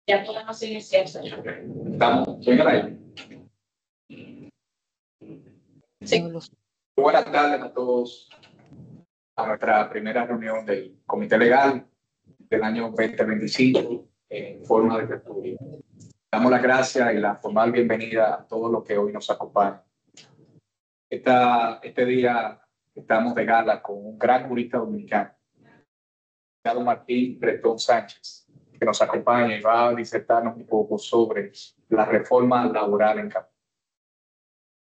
Ya podemos iniciar, señor. Estamos, venga ahí. Sí. Buenas tardes a todos a nuestra primera reunión del Comité Legal del año 2025 en forma de tertulia. Damos las gracias y la formal bienvenida a todos los que hoy nos acompañan. Este día estamos de gala con un gran jurista dominicano, Martín Bretón Sánchez, que nos acompaña y va a disertarnos un poco sobre la reforma laboral en Camerún.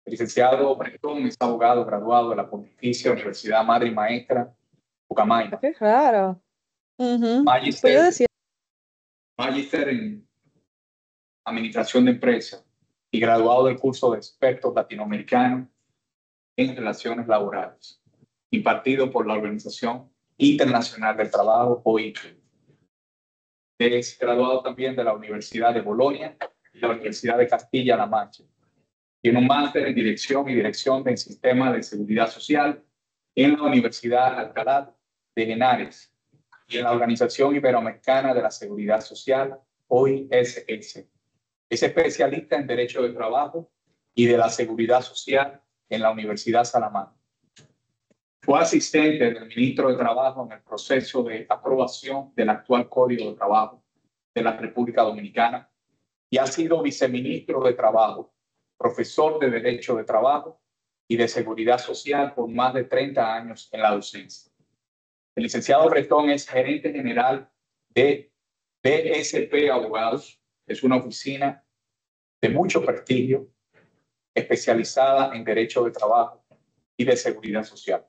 El licenciado Bretón es abogado graduado de la Pontificia Universidad Madre y Maestra Pucamaima. Qué raro. Magíster, Pues yo decía, magíster en Administración de Empresas y graduado del curso de expertos latinoamericanos en relaciones laborales, impartido por la Organización Internacional del Trabajo, OIT. Es graduado también de la Universidad de Bolonia y la Universidad de Castilla-La Mancha. Tiene un máster en Dirección del Sistema de Seguridad Social en la Universidad Alcalá de Henares y en la Organización Iberoamericana de la Seguridad Social, OISS. Es especialista en Derecho del Trabajo y de la Seguridad Social en la Universidad Salamanca. Fue asistente del ministro de Trabajo en el proceso de aprobación del actual Código de Trabajo de la República Dominicana y ha sido viceministro de Trabajo, profesor de Derecho de Trabajo y de Seguridad Social por más de 30 años en la docencia. El licenciado Bretón es gerente general de BSP Abogados. Es una oficina de mucho prestigio, especializada en Derecho de Trabajo y de Seguridad Social.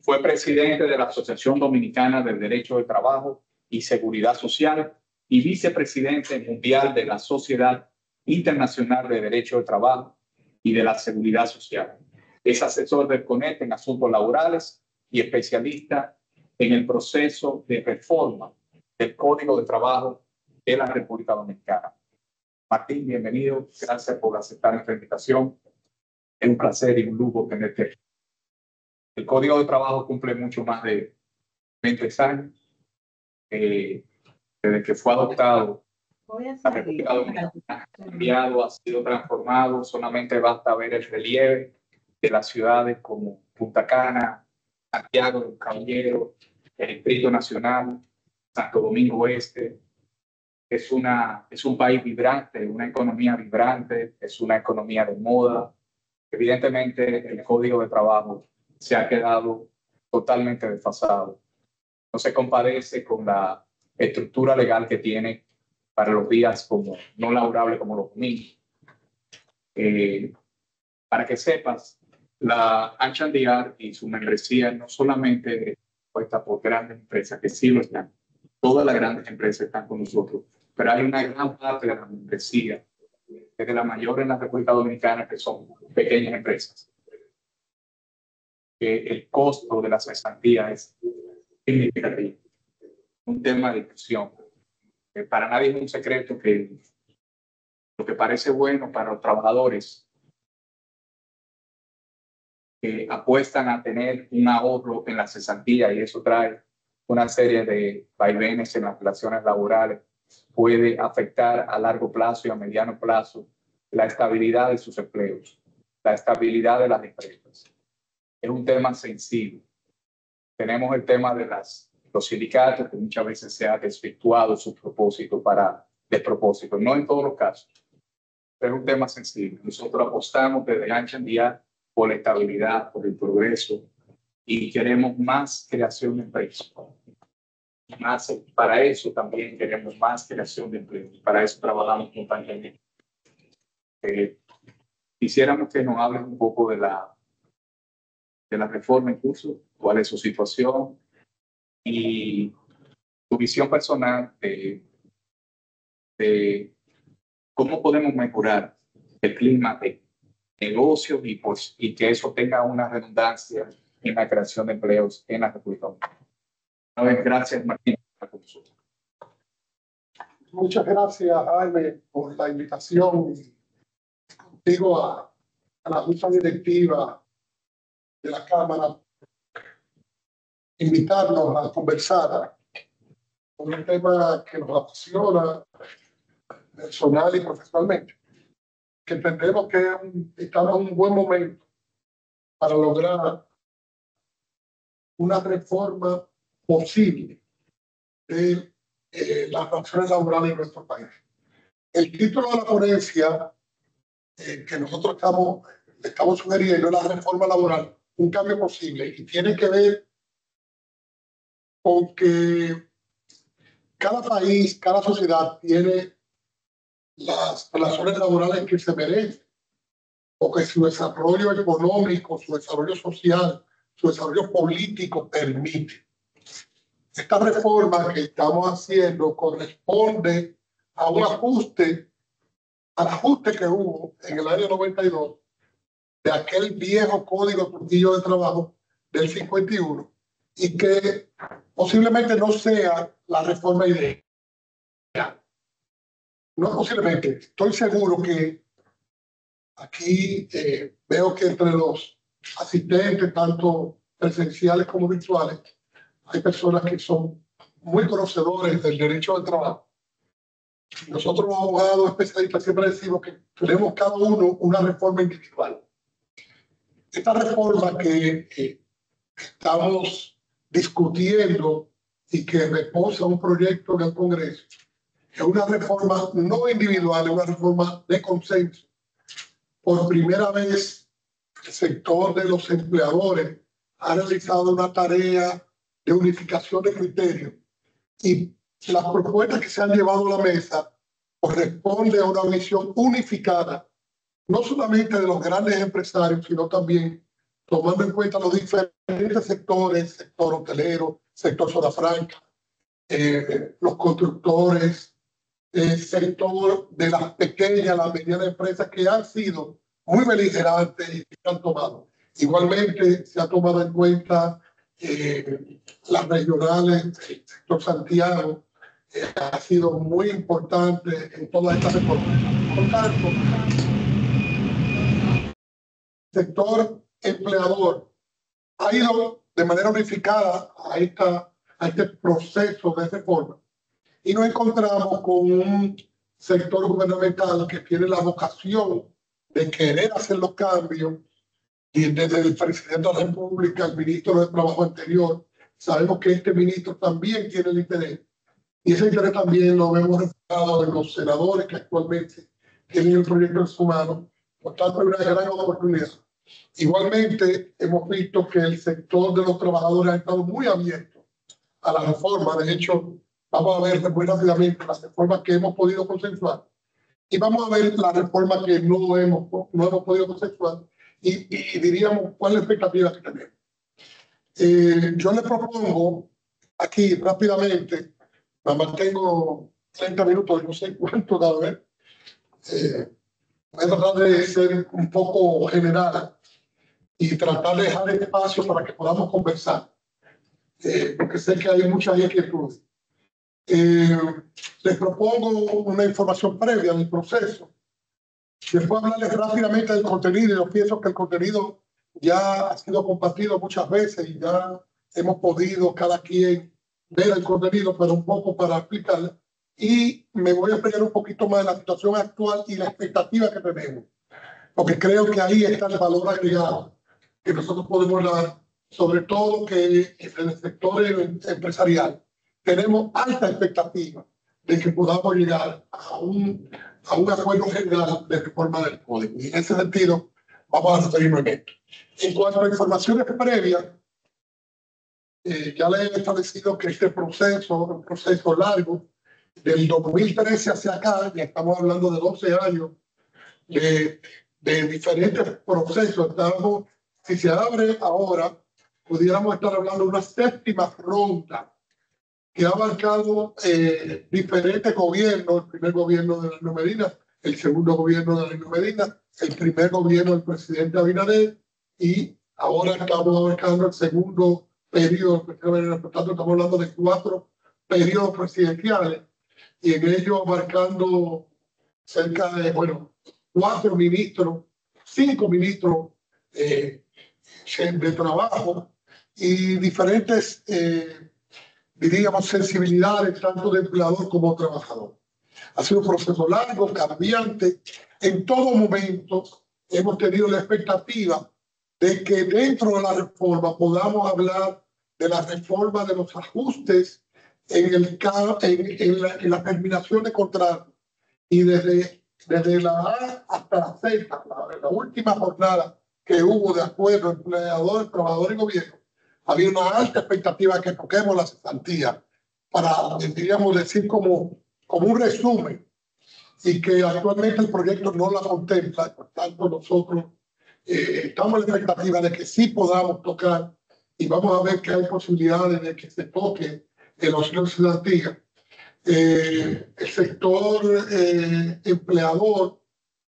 Fue presidente de la Asociación Dominicana del Derecho de Trabajo y Seguridad Social y vicepresidente mundial de la Sociedad Internacional de Derecho de Trabajo y de la Seguridad Social. Es asesor del CONET en asuntos laborales y especialista en el proceso de reforma del Código de Trabajo de la República Dominicana. Martín, bienvenido. Gracias por aceptar nuestra invitación. Es un placer y un lujo tenerte. El Código de Trabajo cumple mucho más de 20 años. Desde que fue adoptado, la República Dominicana ha cambiado, ha sido transformado. Solamente basta ver el relieve de las ciudades como Punta Cana, Santiago de los Caballeros, el Distrito Nacional, Santo Domingo Este. Es un país vibrante, una economía vibrante, es una economía de moda. Evidentemente, el Código de Trabajo se ha quedado totalmente desfasado. No se compadece con la estructura legal que tiene para los días como no laborables como los domingos. Para que sepas, la HDR y su membresía no solamente puesta por grandes empresas, que sí lo están, todas las grandes empresas están con nosotros, pero hay una gran parte de la membresía, desde la mayor en la República Dominicana, que son pequeñas empresas. El costo de la cesantía es significativo. Un tema de discusión. Para nadie es un secreto que lo que parece bueno para los trabajadores que apuestan a tener un ahorro en la cesantía, y eso trae una serie de vaivenes en las relaciones laborales, puede afectar a largo plazo y a mediano plazo la estabilidad de sus empleos, la estabilidad de las empresas. Es un tema sensible. Tenemos el tema de los sindicatos, que muchas veces se ha desvirtuado su propósito para despropósito, no en todos los casos, pero es un tema sensible. Nosotros apostamos desde HDR por la estabilidad, por el progreso, y queremos más creación de empresas. Para eso también queremos más creación de empleo. Para eso trabajamos constantemente. Quisiéramos que nos hablen un poco de la reforma en curso, cuál es su situación y tu visión personal de cómo podemos mejorar el clima de negocios y que eso tenga una redundancia en la creación de empleos en la República Dominicana. Gracias, Martín, por estar con nosotros. Muchas gracias, Jaime, por la invitación contigo a la junta directiva de la Cámara, invitarnos a conversar sobre un tema que nos apasiona personal y profesionalmente, que entendemos que estamos en un buen momento para lograr una reforma posible de las relaciones laborales en nuestro país. El título de la ponencia que nosotros estamos sugiriendo es la reforma laboral, un cambio posible, y tiene que ver con que cada país, cada sociedad tiene las relaciones laborales que se merecen, porque su desarrollo económico, su desarrollo social, su desarrollo político permite. Esta reforma que estamos haciendo corresponde a un ajuste, al ajuste que hubo en el año 92 de aquel viejo Código Trujillo de Trabajo del 51 y que posiblemente no sea la reforma ideal. No posiblemente, estoy seguro que aquí veo que entre los asistentes, tanto presenciales como virtuales, hay personas que son muy conocedores del derecho del trabajo. Nosotros los abogados especialistas siempre decimos que tenemos cada uno una reforma individual. Esta reforma que estamos discutiendo y que reposa un proyecto en el Congreso es una reforma no individual, es una reforma de consenso. Por primera vez, el sector de los empleadores ha realizado una tarea de unificación de criterios y las propuestas que se han llevado a la mesa corresponden a una visión unificada, no solamente de los grandes empresarios, sino también tomando en cuenta los diferentes sectores, sector hotelero, sector zona franca, los constructores, el sector de las pequeñas, las medianas empresas que han sido muy beligerantes y que han tomado. Igualmente se ha tomado en cuenta las regionales, el sector Santiago, ha sido muy importante en todas estas reformas. Por tanto, el sector empleador ha ido de manera unificada a este proceso de reforma y nos encontramos con un sector gubernamental que tiene la vocación de querer hacer los cambios y desde el presidente de la República, el ministro de Trabajo anterior, sabemos que este ministro también tiene el interés y ese interés también lo vemos reflejado en los senadores que actualmente tienen el proyecto en su mano. Por tanto, hay una gran oportunidad. Igualmente, hemos visto que el sector de los trabajadores ha estado muy abierto a la reforma. De hecho, vamos a ver muy rápidamente las reformas que hemos podido consensuar y vamos a ver las reformas que no hemos podido consensuar y diríamos cuál es la expectativa que tenemos. Yo le propongo aquí rápidamente, nada más tengo 30 minutos, no sé cuánto da, ver. Voy a tratar de ser un poco general y tratar de dejar espacio para que podamos conversar, porque sé que hay muchas inquietudes. Les propongo una información previa del proceso. Después hablarles rápidamente del contenido. Yo pienso que el contenido ya ha sido compartido muchas veces y ya hemos podido cada quien ver el contenido, pero un poco para explicarle. Y me voy a explicar un poquito más de la situación actual y la expectativa que tenemos, porque creo que ahí está el valor agregado que nosotros podemos dar, sobre todo que en el sector empresarial tenemos alta expectativa de que podamos llegar a un acuerdo general de reforma del código. Y en ese sentido, vamos a referirnos en esto. En cuanto a informaciones previas, ya les he establecido que este proceso es un proceso largo. Del 2013 hacia acá, ya estamos hablando de 12 años de diferentes procesos. Estamos, si se abre ahora, pudiéramos estar hablando de una séptima ronda que ha abarcado diferentes gobiernos, el primer gobierno de Danilo Medina, el segundo gobierno de Danilo Medina, el primer gobierno del presidente Abinader y ahora estamos abarcando el segundo periodo. Por tanto, estamos hablando de 4 periodos presidenciales y en ello abarcando cerca de, 4 ministros, 5 ministros de trabajo y diferentes diríamos, sensibilidades tanto de empleador como trabajador. Ha sido un proceso largo, cambiante. En todo momento hemos tenido la expectativa de que dentro de la reforma podamos hablar de la reforma de los ajustes en la terminación de contrato. Y desde la A hasta la Z, la última jornada que hubo de acuerdo empleadores, trabajadores y gobierno, había una alta expectativa que toquemos la cesantía para, diríamos, decir como un resumen, y que actualmente el proyecto no la contempla. Por tanto, nosotros estamos en la expectativa de que sí podamos tocar, y vamos a ver que hay posibilidades de que se toque el auxilio de cesantía. El sector empleador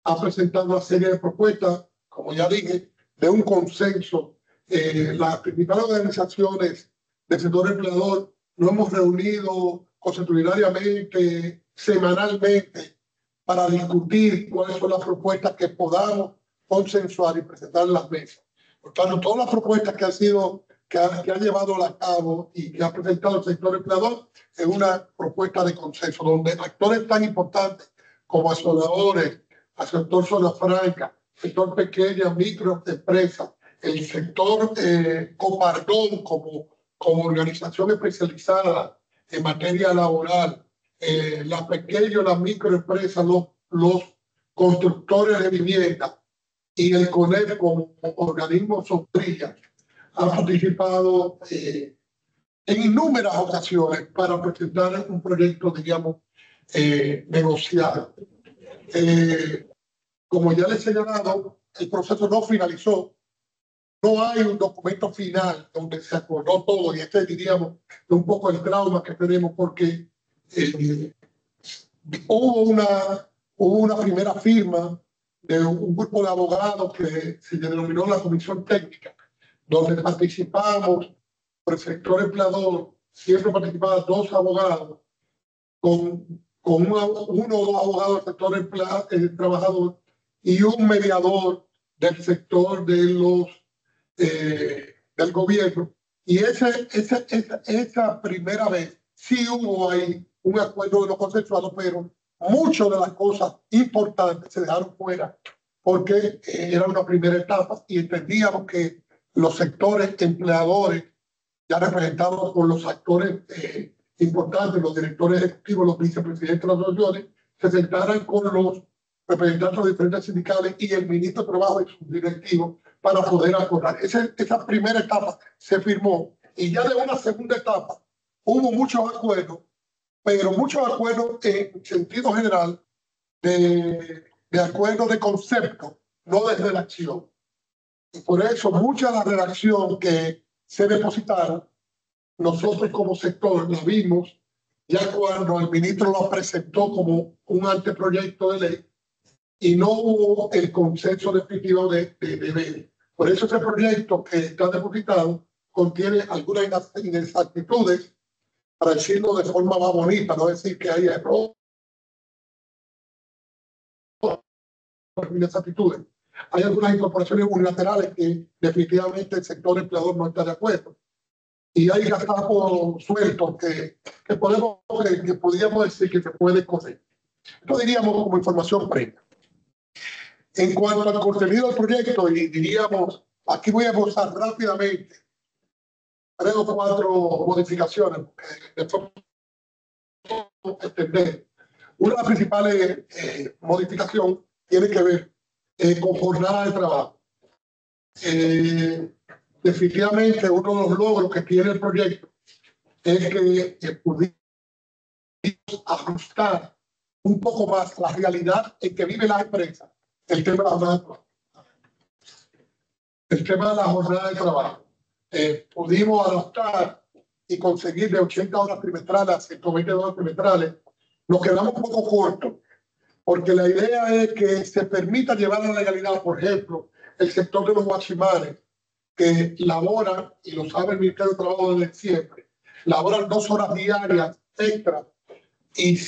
ha presentado una serie de propuestas, como ya dije, de un consenso. Las principales organizaciones del sector empleador nos hemos reunido constitucionalmente, semanalmente, para discutir cuáles son las propuestas que podamos consensuar y presentar en las mesas. Por tanto, todas las propuestas que ha llevado a cabo y que ha presentado el sector empleador es una propuesta de consenso, donde actores tan importantes como asoladores, al sector zona franca, sector pequeña, microempresa, el sector Copardón como organización especializada en materia laboral, la pequeña y la microempresa, los constructores de vivienda y el CONEP como organismo sombrilla ha participado en innumerables ocasiones para presentar un proyecto, digamos, negociado. Como ya les he señalado, el proceso no finalizó. No hay un documento final donde se acordó todo, y este, diríamos, es un poco el trauma que tenemos, porque hubo una primera firma de un grupo de abogados que se denominó la Comisión Técnica, donde participamos por el sector empleador. Siempre participaban 2 abogados, con uno o 2 abogados del sector trabajador y un mediador del sector del gobierno. Y esa primera vez sí hubo ahí un acuerdo de lo consensuado, pero muchas de las cosas importantes se dejaron fuera porque era una primera etapa, y entendíamos que los sectores empleadores, ya representados por los actores importantes, los directores ejecutivos, los vicepresidentes de las asociaciones, se sentaran con los representantes de diferentes sindicales y el ministro de Trabajo y sus directivos para poder acordar. Esa primera etapa se firmó, y ya de una segunda etapa hubo muchos acuerdos, pero muchos acuerdos en sentido general de acuerdo de concepto, no de redacción. Y por eso mucha de la redacción que se depositaron, nosotros como sector la vimos ya cuando el ministro lo presentó como un anteproyecto de ley y no hubo el consenso definitivo de ley. Por eso ese proyecto que está depositado contiene algunas inexactitudes, para decirlo de forma más bonita, no decir que hay errores, inexactitudes. Hay algunas incorporaciones unilaterales que definitivamente el sector empleador no está de acuerdo. Y hay gazapos sueltos que podríamos decir que se puede correr. Esto diríamos como información previa. En cuanto al contenido del proyecto, y diríamos, aquí voy a esbozar rápidamente 3 o 4 modificaciones, porque después entender. Una de las principales modificaciones tiene que ver con jornada de trabajo. Definitivamente uno de los logros que tiene el proyecto es que pudimos ajustar un poco más la realidad en que vive la empresa, el tema de la jornada de trabajo. El tema de la jornada de trabajo. Pudimos adaptar y conseguir de 80 horas trimestrales a 120 horas trimestrales. Nos quedamos un poco cortos, porque la idea es que se permita llevar a la legalidad, por ejemplo, el sector de los guachimanes, que laboran, y lo sabe el Ministerio de Trabajo desde siempre, laboran 2 horas diarias extra y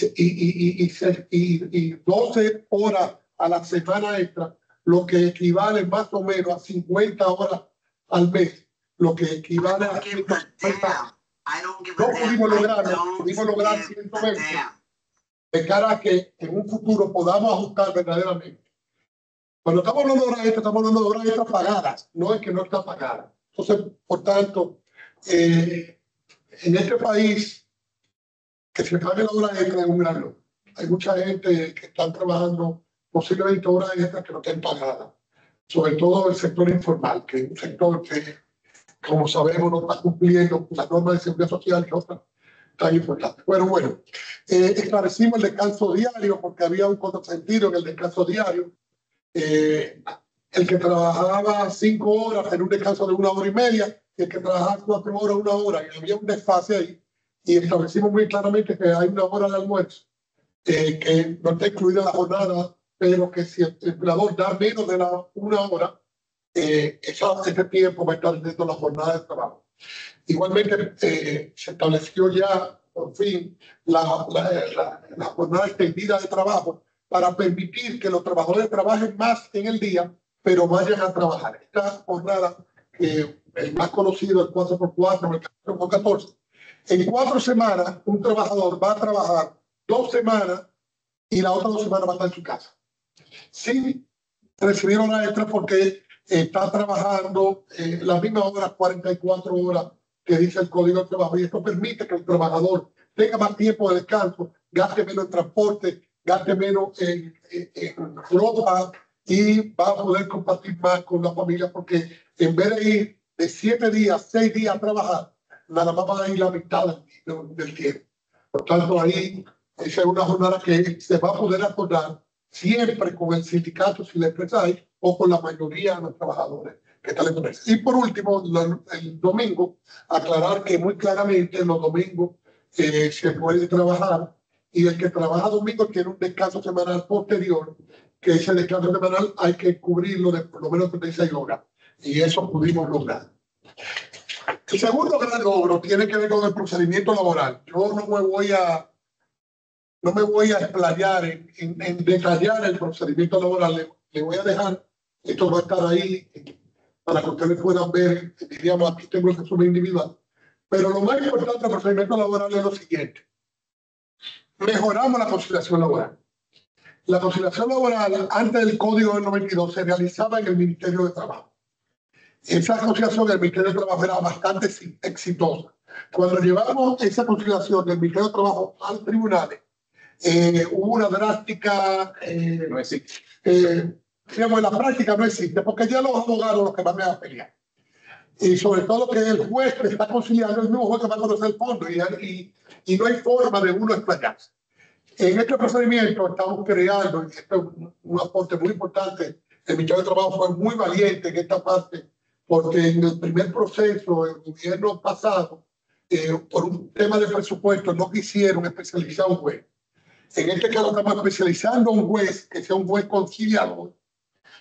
12 horas a la semana extra, lo que equivale más o menos a 50 horas al mes, lo que equivale a 150. No pudimos lograr 120. de cara a que en un futuro podamos ajustar verdaderamente. Cuando estamos hablando de horas extras, estamos hablando de horas extras pagadas, no es que no está pagada. Entonces, por tanto, en este país, que se pague la hora extra es un gran logro. Hay mucha gente que está trabajando posiblemente horas extras que no estén pagadas, sobre todo el sector informal, que es un sector que, como sabemos, no está cumpliendo las normas de seguridad social y otras tan importantes. Bueno, esclarecimos el descanso diario porque había un contrasentido en el descanso diario. El que trabajaba 5 horas tenía un descanso de 1 hora y media, y el que trabajaba 4 horas, 1 hora, y había un desfase ahí. Y establecimos muy claramente que hay 1 hora de almuerzo, que no está incluida en la jornada, pero que si el empleador da menos de 1 hora, ese tiempo va a estar dentro de la jornada de trabajo. Igualmente, se estableció ya, por fin, la jornada extendida de trabajo para permitir que los trabajadores trabajen más en el día, pero vayan a trabajar. Esta jornada, el más conocido, el 4x4, el 4x14, en 4 semanas, un trabajador va a trabajar 2 semanas y las otras 2 semanas va a estar en su casa, sin recibir horas extra porque está trabajando las mismas horas, 44 horas que dice el Código de Trabajo, y esto permite que el trabajador tenga más tiempo de descanso, gaste menos en transporte, gaste menos en ropa, y va a poder compartir más con la familia, porque en vez de ir de 7 días, 6 días a trabajar, nada más va a ir la mitad del tiempo. Por tanto, ahí esa es una jornada que se va a poder acordar siempre con el sindicato, si la empresa hay, o con la mayoría de los trabajadores que están en la empresa. Y por último, el domingo, aclarar que muy claramente los domingos se puede trabajar, y el que trabaja domingo tiene un descanso semanal posterior, que ese descanso semanal hay que cubrirlo de por lo menos 36 horas. Y eso pudimos lograr. El segundo gran logro tiene que ver con el procedimiento laboral. Yo no me voy a explayar en detallar el procedimiento laboral. Le voy a dejar, esto va a estar ahí para que ustedes puedan ver, diríamos, aquí tengo el resumen individual. Pero lo más importante del procedimiento laboral es lo siguiente. Mejoramos la conciliación laboral. La conciliación laboral, antes del Código del 92, se realizaba en el Ministerio de Trabajo. Esa conciliación del Ministerio de Trabajo era bastante exitosa. Cuando llevamos esa conciliación del Ministerio de Trabajo al tribunal, hubo una drástica... No existe. Digamos, en la práctica no existe, porque ya los abogados los que van a pelear. Y sobre todo que el juez que está conciliando es el mismo juez que va a conocer el fondo, y no hay forma de uno explayarse. En este procedimiento estamos creando, y esto es un aporte muy importante, el Ministerio de Trabajo fue muy valiente en esta parte, porque en el primer proceso, el gobierno pasado, por un tema de presupuesto, no quisieron especializar a un juez. En este caso estamos especializando a un juez que sea un juez conciliador,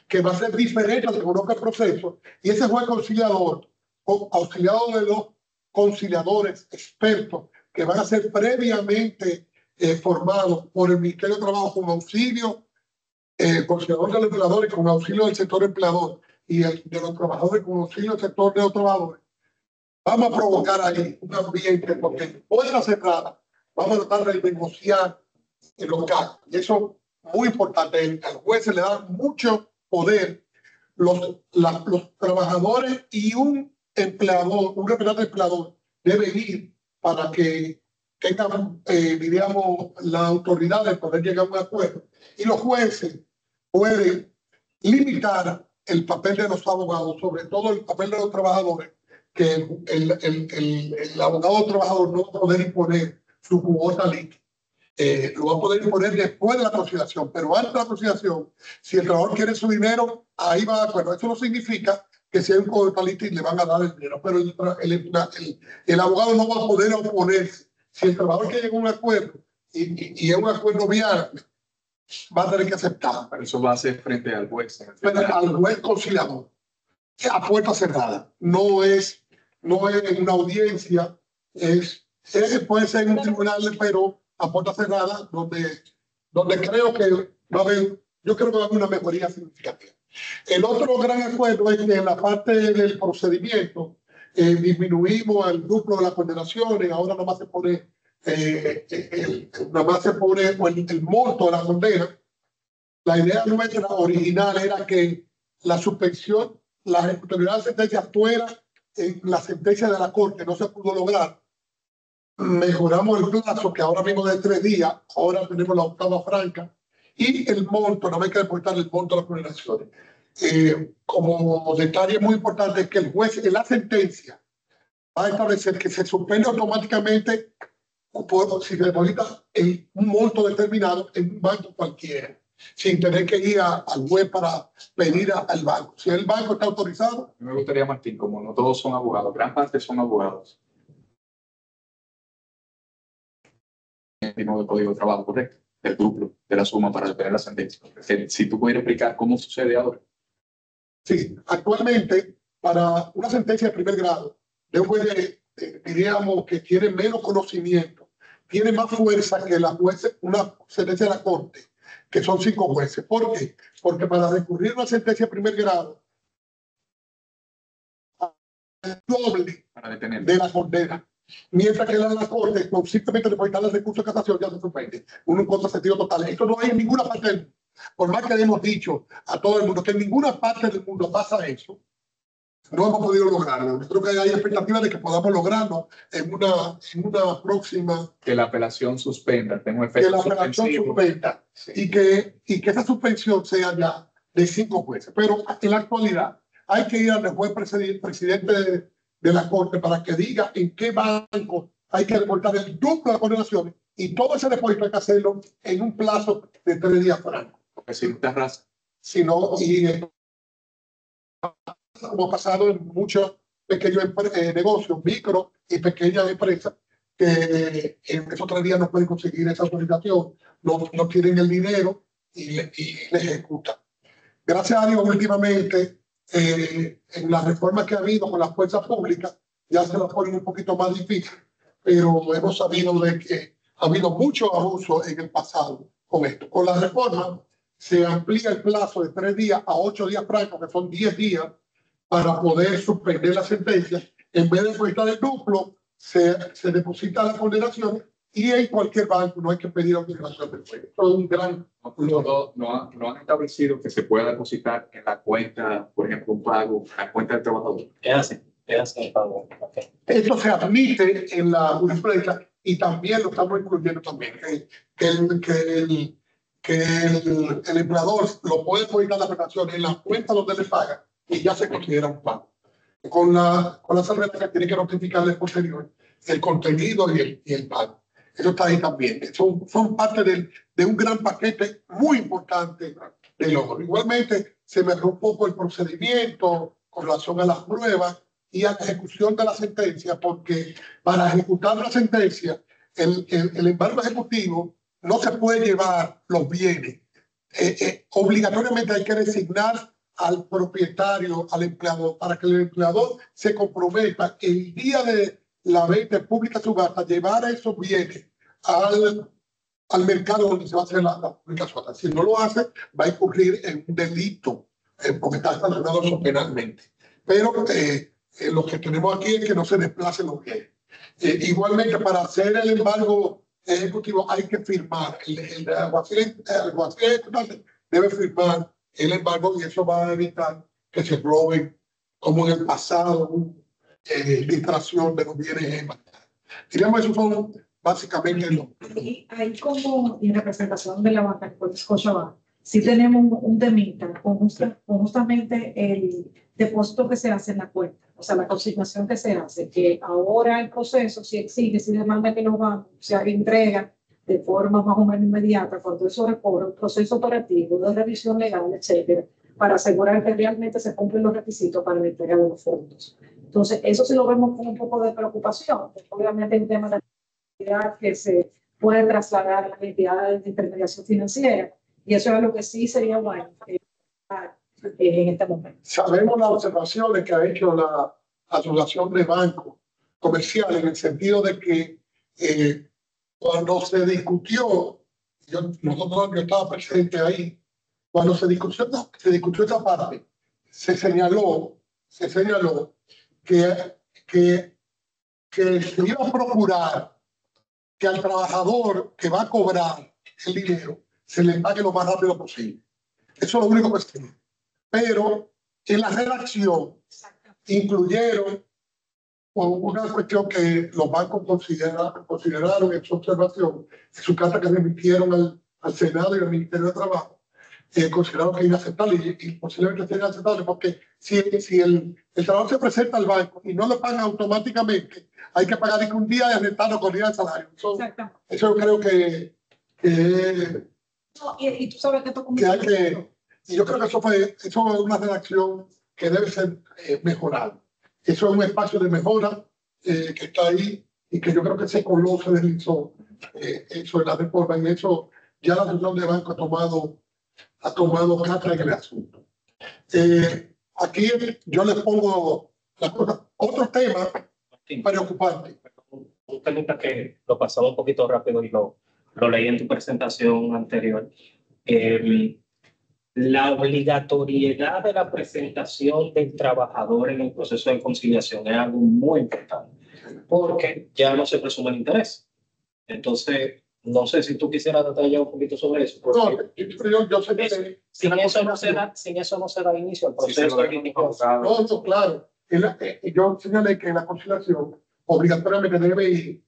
que va a ser diferente al que conozca el proceso, y ese juez conciliador, auxiliado de los conciliadores expertos que van a ser previamente formados por el Ministerio de Trabajo con auxilio, conciliador de los empleadores con auxilio del sector empleador y de los trabajadores con auxilio del sector de los trabajadores. Vamos a provocar ahí un ambiente, porque en puerta cerrada vamos a tratar de negociar en los casos. Y eso es muy importante. Al juez se le da mucho poder. Los trabajadores y un empleador, un representante empleador, deben ir para que tengan, diríamos, la autoridad de poder llegar a un acuerdo. Y los jueces pueden limitar el papel de los abogados, sobre todo el papel de los trabajadores, que el abogado trabajador no va a poder imponer su cuota líquida. Lo va a poder imponer después de la conciliación, pero antes de la conciliación, si el trabajador quiere su dinero, ahí va de acuerdo. Eso no significa que si hay un cuota líquida y le van a dar el dinero, pero el abogado no va a poder oponerse. Si el trabajador quiere llegar a un acuerdo y es un acuerdo viable, va a tener que aceptar. Pero eso va a ser frente al juez. Pero al juez conciliador, a puerta cerrada. No es en una audiencia, puede ser en un tribunal, pero a puerta cerrada, donde creo que va a haber, yo creo que va a haber una mejoría significativa. El otro gran acuerdo es que en la parte del procedimiento disminuimos el núcleo de las condenaciones, ahora nomás se pone nada más se pone el monto de la condena. La idea nuestra original era que la suspensión, la ejecutoriedad de la sentencia fuera en la sentencia de la Corte, no se pudo lograr. Mejoramos el plazo, que ahora mismo de 3 días, ahora tenemos la octava franca, y el monto, no hay que deportar el monto de las condenaciones. Como detalle muy importante es que el juez en la sentencia va a establecer que se suspende automáticamente si se deposita un monto determinado en un banco cualquiera, sin tener que ir al juez para pedir al banco. Si el banco está autorizado. Me gustaría, Martín, como no todos son abogados, gran parte son abogados. El nuevo código de trabajo, correcto, del duplo de la suma para esperar la sentencia. Si tú pudieras explicar cómo sucede ahora. Sí, actualmente, para una sentencia de primer grado, de un juez, diríamos que tiene menos conocimiento, tiene más fuerza que una sentencia de la Corte, que son 5 jueces. ¿Por qué? Porque para recurrir una sentencia de primer grado, el doble de la condena. Mientras que la Corte, con simplemente depositar el recurso de casación, ya se suspende. Un contrasentido total. Esto no hay en ninguna parte del mundo. Por más que hemos dicho a todo el mundo que en ninguna parte del mundo pasa eso, no hemos podido lograrlo. Creo que hay expectativas de que podamos lograrlo en una próxima. Que la apelación suspenda, tenga un efecto que la apelación suspenda, sí. y que esa suspensión sea ya de 5 jueces. Pero en la actualidad hay que ir al juez presidente de la Corte para que diga en qué banco hay que reportar el duplo de las condenaciones, y todo ese depósito hay que hacerlo en un plazo de 3 días francos. Porque si no te arrasa. Si no, como ha pasado en muchos pequeños negocios, micro y pequeñas empresas, que en esos 3 días no pueden conseguir esa autorización, no tienen el dinero y le ejecutan. Gracias a Dios, últimamente, en la reforma que ha habido con las fuerzas públicas, ya se lo ponen un poquito más difícil, pero hemos sabido de que ha habido mucho abuso en el pasado con esto. Con la reforma se amplía el plazo de 3 días a 8 días francos, que son 10 días, para poder suspender la sentencia. En vez de depositar el duplo, se deposita la condenación, y en cualquier banco no hay que pedir autorización del juez. Esto es un gran logro. No han establecido que se pueda depositar en la cuenta, por ejemplo, un pago, la cuenta del trabajador. Es así el pago. Okay. Esto se admite en la jurisprudencia, y también lo estamos incluyendo también, que el empleador lo puede depositar la prestación en la cuenta donde le paga, y ya se considera un pago. Con la salvedad que tiene que notificarle posterior el contenido y el pago. Eso está ahí también. Son parte de un gran paquete muy importante de logro. Igualmente, se mejoró un poco el procedimiento con relación a las pruebas y a la ejecución de la sentencia, porque para ejecutar la sentencia, el embargo ejecutivo no se puede llevar los bienes. Obligatoriamente hay que designar al propietario, al empleador, para que el empleador se comprometa el día de la venta pública subasta, llevar esos bienes al mercado donde se va a hacer la pública subasta. Si no lo hace, va a incurrir en un delito, porque está sancionado penalmente. Pero lo que tenemos aquí es que no se desplacen los bienes. Igualmente, para hacer el embargo ejecutivo hay que firmar. El alguacil debe firmar el embargo, y eso va a evitar que se roben, como en el pasado, distracción de los bienes embargados. Diríamos, eso son básicamente los. Y ahí, como en representación de la banca de Scotiabank, sí tenemos un temita con justamente el depósito que se hace en la cuenta, o sea, la consignación que se hace, que ahora el proceso sí exige, sí demanda que los bancos se haga entrega de forma más o menos inmediata cuando eso recorre un proceso operativo de revisión legal, etcétera, para asegurar que realmente se cumplen los requisitos para la entrega de los fondos. Entonces, eso sí lo vemos con un poco de preocupación, porque obviamente el tema de la actividad que se puede trasladar a las entidades de intermediación financiera, y eso es lo que sí sería bueno en este momento. Sabemos las observaciones que ha hecho la Asociación de Bancos Comerciales, en el sentido de que cuando se discutió, yo estaba presente ahí, cuando se discutió esa parte, se señaló que se iba a procurar que al trabajador que va a cobrar el dinero se le pague lo más rápido posible. Eso es lo único que escribe. Pero en la redacción incluyeron una cuestión que los bancos consideraron en su observación, en su carta que remitieron al Senado y al Ministerio de Trabajo, consideraron que es inaceptable y posiblemente sea inaceptable porque si el trabajador se presenta al banco y no lo paga automáticamente, hay que pagar un día y arrestarlo con día de salario. Eso yo creo que No, y tú sabes que esto como... hay que... Y yo creo que eso es una redacción que debe ser mejorada. Eso es un espacio de mejora que está ahí y que yo creo que se coló, se deslizó eso en la reforma. Y eso ya la Asociación de Banco ha tomado carta en el asunto. Aquí yo les pongo las cosas. Otro tema preocupante. Un temita que lo pasamos un poquito rápido y lo leí en tu presentación anterior. La obligatoriedad de la presentación del trabajador en el proceso de conciliación es algo muy importante porque ya no se presume el interés. Entonces, no sé si tú quisieras detallar un poquito sobre eso. No, yo sé que sin eso no se da inicio al proceso de litigación. No, claro. Yo señalé que en la conciliación obligatoriamente debe ir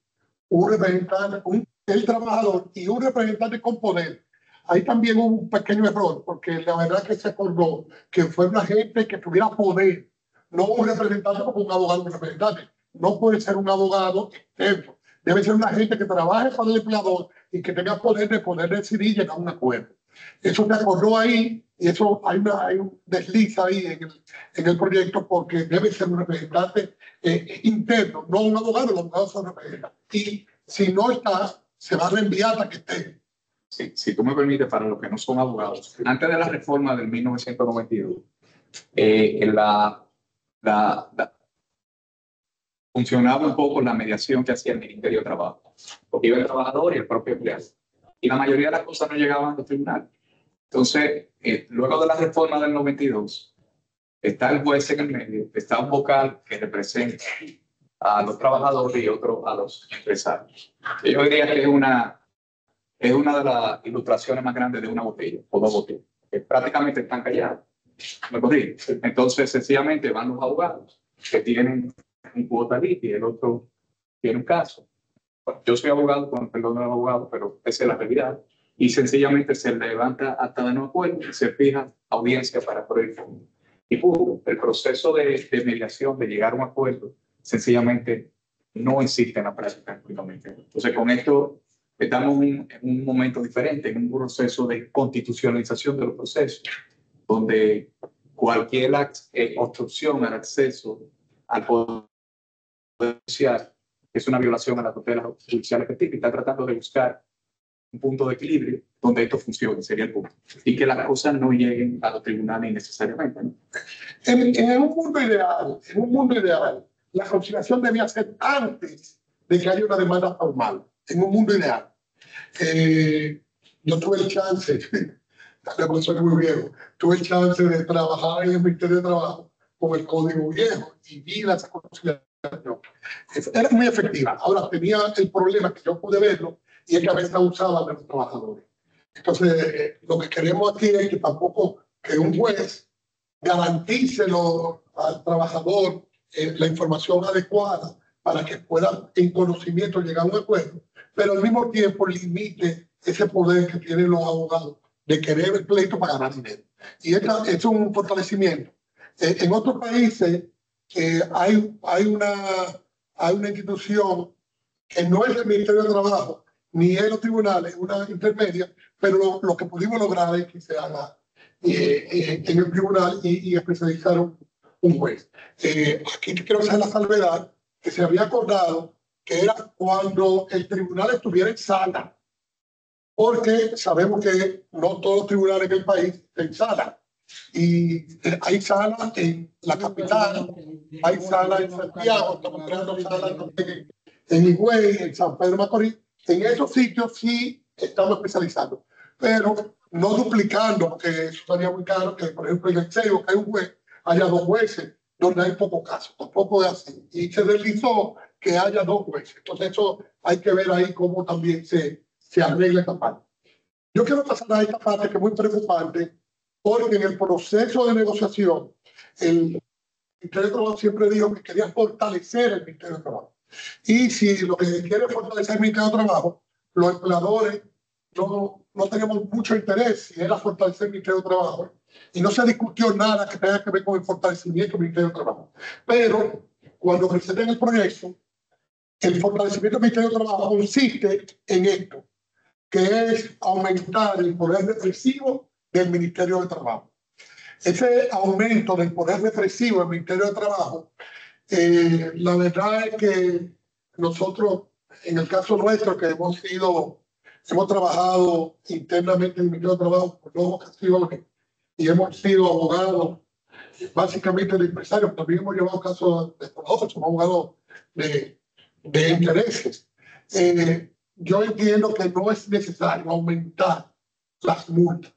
un representante, el trabajador y un representante con poder. Ahí también hubo un pequeño error, porque la verdad que se acordó que fue una gente que tuviera poder, no un representante como un abogado, un representante. No puede ser un abogado externo. Debe ser una gente que trabaje para el empleador y que tenga poder de decidir y llegar a un acuerdo. Eso se acordó ahí y eso hay un desliz ahí en el proyecto porque debe ser un representante interno, no un abogado. Los abogados son representantes. Y si no está, se va a reenviar hasta que esté. Sí, si tú me permites, para los que no son abogados, antes de la reforma del 1992, funcionaba un poco la mediación que hacía el Ministerio de Trabajo, porque iba el trabajador y el propio empleado. Y la mayoría de las cosas no llegaban a los tribunales. Entonces, luego de la reforma del 92, está el juez en el medio, está un vocal que representa a los trabajadores y otro a los empresarios. Yo diría que es una de las ilustraciones más grandes de una botella o dos botellas, que prácticamente están calladas. ¿Me corrijo? Entonces, sencillamente van los abogados que tienen un cuota litis y el otro tiene un caso. Yo soy abogado, con perdón de los abogados, pero esa es la realidad. Y sencillamente se levanta hasta de no acuerdo y se fija audiencia para por el fondo. Y el proceso de mediación, de llegar a un acuerdo, sencillamente no existe en la práctica. Entonces, con esto estamos en un momento diferente, en un proceso de constitucionalización de los procesos, donde cualquier obstrucción al acceso al poder judicial es una violación a la tutela judicial efectiva y está tratando de buscar un punto de equilibrio donde esto funcione, sería el punto. Y que las cosas no lleguen a los tribunales innecesariamente, ¿no? En un mundo ideal, la conciliación debía ser antes de que haya una demanda formal. En un mundo ideal. Yo tuve el chance, porque soy muy viejo, tuve el chance de trabajar en el Ministerio de Trabajo con el Código Viejo y vi la conciliación. Era muy efectiva. Ahora tenía el problema que yo pude verlo y es que a veces abusaban de los trabajadores. Entonces, lo que queremos aquí es que tampoco que un juez garantice al trabajador la información adecuada para que pueda en conocimiento llegar a un acuerdo, pero al mismo tiempo limite ese poder que tienen los abogados de querer el pleito para ganar dinero. Y es un fortalecimiento. En otros países hay una institución que no es el Ministerio de Trabajo ni es los tribunales, una intermedia, pero lo que pudimos lograr es que se haga en el tribunal y especializar un juez. Aquí quiero hacer la salvedad que se había acordado que era cuando el tribunal estuviera en sala, porque sabemos que no todos los tribunales en el país están en sala. Y hay salas en la capital, hay salas en Santiago, estamos creando salas en Higüey, en San Pedro Macorís. En esos sitios sí estamos especializando, pero no duplicando, porque eso sería muy caro, que por ejemplo en el CEO, que hay un juez, haya dos jueces, donde hay poco caso, tampoco es así. Y se deslizó que haya 2 jueces. Entonces eso hay que ver ahí cómo también se arregla esta parte. Yo quiero pasar a esta parte que es muy preocupante, porque en el proceso de negociación, el Ministerio de Trabajo siempre dijo que quería fortalecer el Ministerio de Trabajo. Y si lo que quiere fortalecer el Ministerio de Trabajo, los empleadores no tenemos mucho interés si era fortalecer el Ministerio de Trabajo. Y no se discutió nada que tenga que ver con el fortalecimiento del Ministerio de Trabajo. Pero cuando presenten el proyecto, el fortalecimiento del Ministerio de Trabajo consiste en esto, que es aumentar el poder represivo del Ministerio de Trabajo. Ese aumento del poder represivo del Ministerio de Trabajo, la verdad es que nosotros, en el caso nuestro, que hemos trabajado internamente en el Ministerio de Trabajo por 2 ocasiones y hemos sido abogados básicamente de empresarios, también hemos llevado casos de trabajadores, somos abogados de intereses. Yo entiendo que no es necesario aumentar las multas.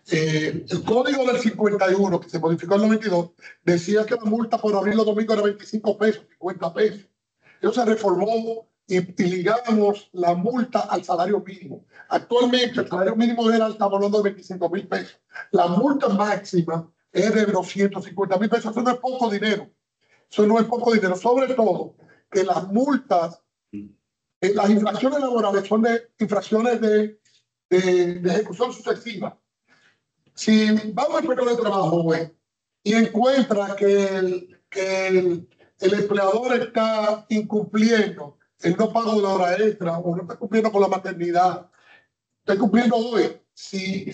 El código del 51, que se modificó en el 92, decía que la multa por abrir los domingos era 25 pesos, 50 pesos. Eso se reformó y ligamos la multa al salario mínimo. Actualmente el salario mínimo estamos hablando de 25,000 pesos. La multa máxima es de 250,000 pesos. Eso no es poco dinero. Eso no es poco dinero. Sobre todo que las multas, las infracciones laborales son infracciones de ejecución sucesiva. Si vamos al periodo de trabajo, güey, y encuentra que el empleador está incumpliendo el no pago de la hora extra o no está cumpliendo con la maternidad, está cumpliendo hoy, si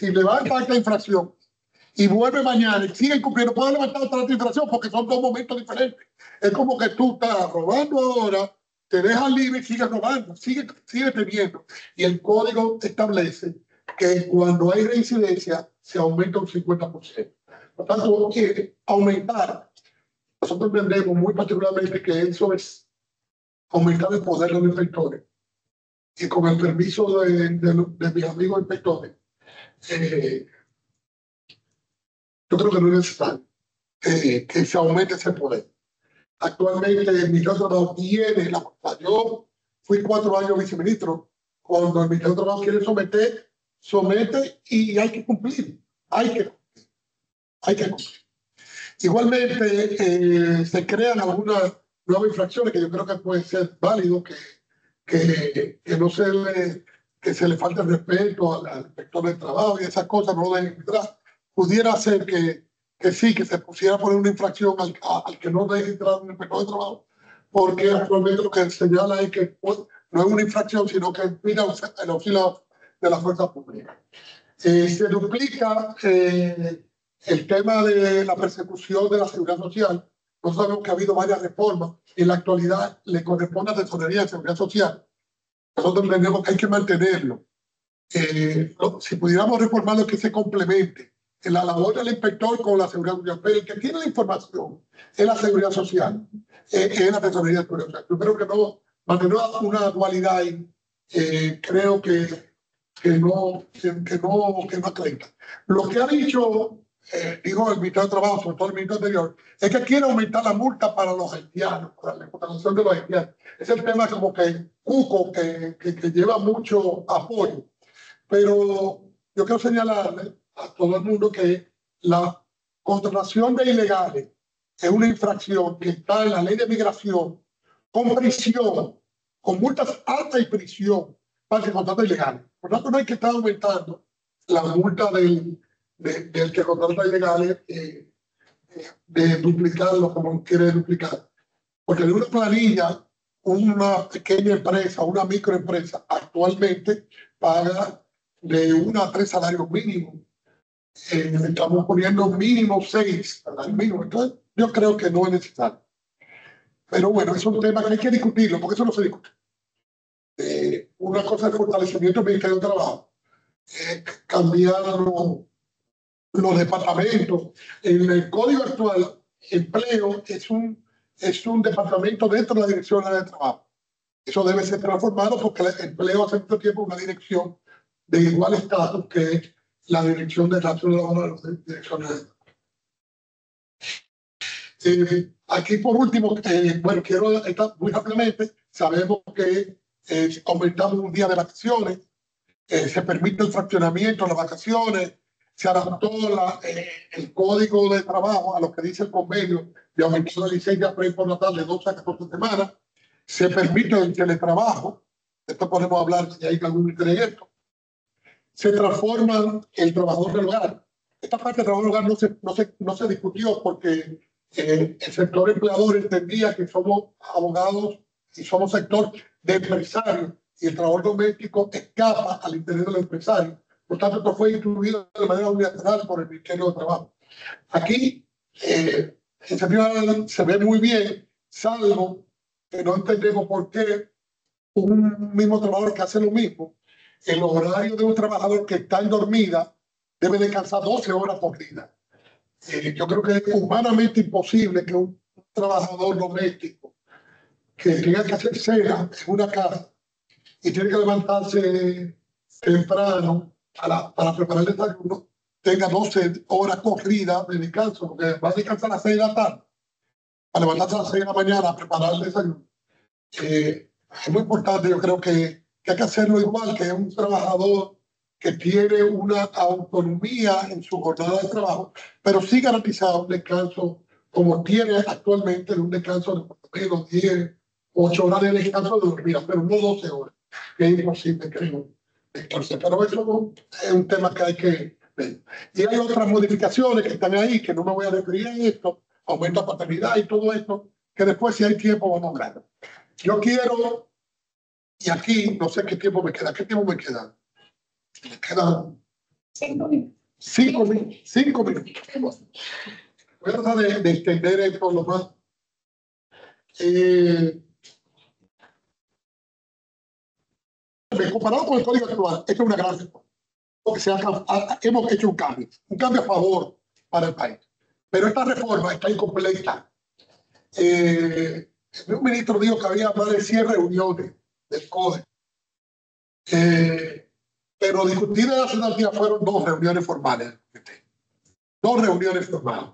levanta esta infracción y vuelve mañana y sigue cumpliendo, puede levantar otra infracción porque son 2 momentos diferentes. Es como que tú estás robando ahora, te dejas libre y sigues robando, sigue teniendo. Y el código establece que cuando hay reincidencia se aumenta un 50%. Por tanto, aumentar, nosotros entendemos muy particularmente que eso es aumentar el poder de los inspectores. Y con el permiso de mis amigos inspectores, yo creo que no es necesario que se aumente ese poder. Actualmente el Ministerio de Trabajo tiene la potestad. Yo fui 4 años viceministro. Cuando el Ministerio de Trabajo quiere somete y hay que cumplir. Hay que cumplir. Igualmente se crean algunas nuevas infracciones que yo creo que puede ser válido que se le falte el respeto al inspector del trabajo y esas cosas no deben entrar. Pudiera ser que sí, que se pusiera a poner una infracción al que no deje entrar un inspector de trabajo, porque actualmente lo que señala es que pues, no es una infracción, sino que pide el auxilio de la fuerza pública. Se duplica el tema de la persecución de la seguridad social. Nosotros sabemos que ha habido varias reformas. En la actualidad le corresponde a la Tesorería de Seguridad Social. Nosotros entendemos que hay que mantenerlo. Si pudiéramos reformarlo, que se complemente en la labor del inspector con la seguridad social, pero el que tiene la información es la seguridad social, es la Tesorería de Seguridad Social. Yo creo que no mantener una dualidad ahí, creo que no acredita. Lo que ha dicho, dijo el Ministerio de Trabajo, sobre todo el ministro anterior, es que quiere aumentar la multa para los haitianos, para la explotación de los haitianos. Es el tema como que cuco, que lleva mucho apoyo. Pero yo quiero señalarle a todo el mundo que la contratación de ilegales es una infracción que está en la ley de migración con prisión, con multas altas y prisión para que contrate ilegales. Por lo tanto, no hay que estar aumentando la multa del que contrata ilegales, de duplicarlo como quiere duplicar. Porque en una planilla, una pequeña empresa, una microempresa, actualmente paga de 1 a 3 salarios mínimos. Estamos poniendo mínimo 6 salarios mínimos. Entonces, yo creo que no es necesario. Pero bueno, es un tema que hay que discutirlo, porque eso no se discute. Una cosa es el fortalecimiento del Ministerio de Trabajo, cambiar los departamentos. En el código actual, empleo es un departamento dentro de la Dirección de Trabajo. Eso debe ser transformado porque el empleo hace mucho tiempo una dirección de igual estatus que es la Dirección de Relaciones Laborales, Aquí por último, bueno, quiero estar muy rápidamente, sabemos que aumentamos un día de vacaciones, se permite el fraccionamiento de las vacaciones, se adaptó el código de trabajo a lo que dice el convenio de aumentar la licencia prenatal de 12 a 14 semanas, se permite el teletrabajo, esto podemos hablar si hay algún interés en esto, se transforma el trabajador del hogar. Esta parte del trabajador del hogar no se discutió porque el sector empleador entendía que somos abogados y somos sector de empresarios y el trabajador doméstico escapa al interés del empresario. Por tanto, esto fue incluido de manera unilateral por el Ministerio de Trabajo. Aquí, en sentido general, se ve muy bien, salvo que no entendemos por qué un mismo trabajador que hace lo mismo, el horario de un trabajador que está en dormida debe descansar 12 horas por día. Yo creo que es humanamente imposible que un trabajador doméstico que tenga que hacer cena en una casa y tiene que levantarse temprano para preparar el desayuno, tenga 12 horas corridas de descanso, porque va a descansar a las 6 de la tarde, para levantarse a las 6 de la mañana a preparar el desayuno. Es muy importante, yo creo que hay que hacerlo igual que un trabajador que tiene una autonomía en su jornada de trabajo, pero sí garantizado un descanso como tiene actualmente, un descanso de por lo menos 10, 8 horas de descanso de dormir, pero no 12 horas, que es imposible, creo. Entonces, pero eso es un tema que hay que ver. Y hay otras modificaciones que están ahí, que no me voy a referir a esto, aumento de paternidad y todo esto, que después si hay tiempo vamos a hablar. Yo quiero, y aquí no sé qué tiempo me queda. ¿Qué tiempo me queda? Me quedan 5 minutos. 5 minutos. 5 minutos. Voy a tratar de extender esto lo más. Comparado con el código actual, esto es una gran reforma. Porque hemos hecho un cambio a favor para el país. Pero esta reforma está incompleta. El ministro dijo que había más de 100 reuniones del CODE. Pero discutidas hace unos días fueron 2 reuniones formales. 2 reuniones formales.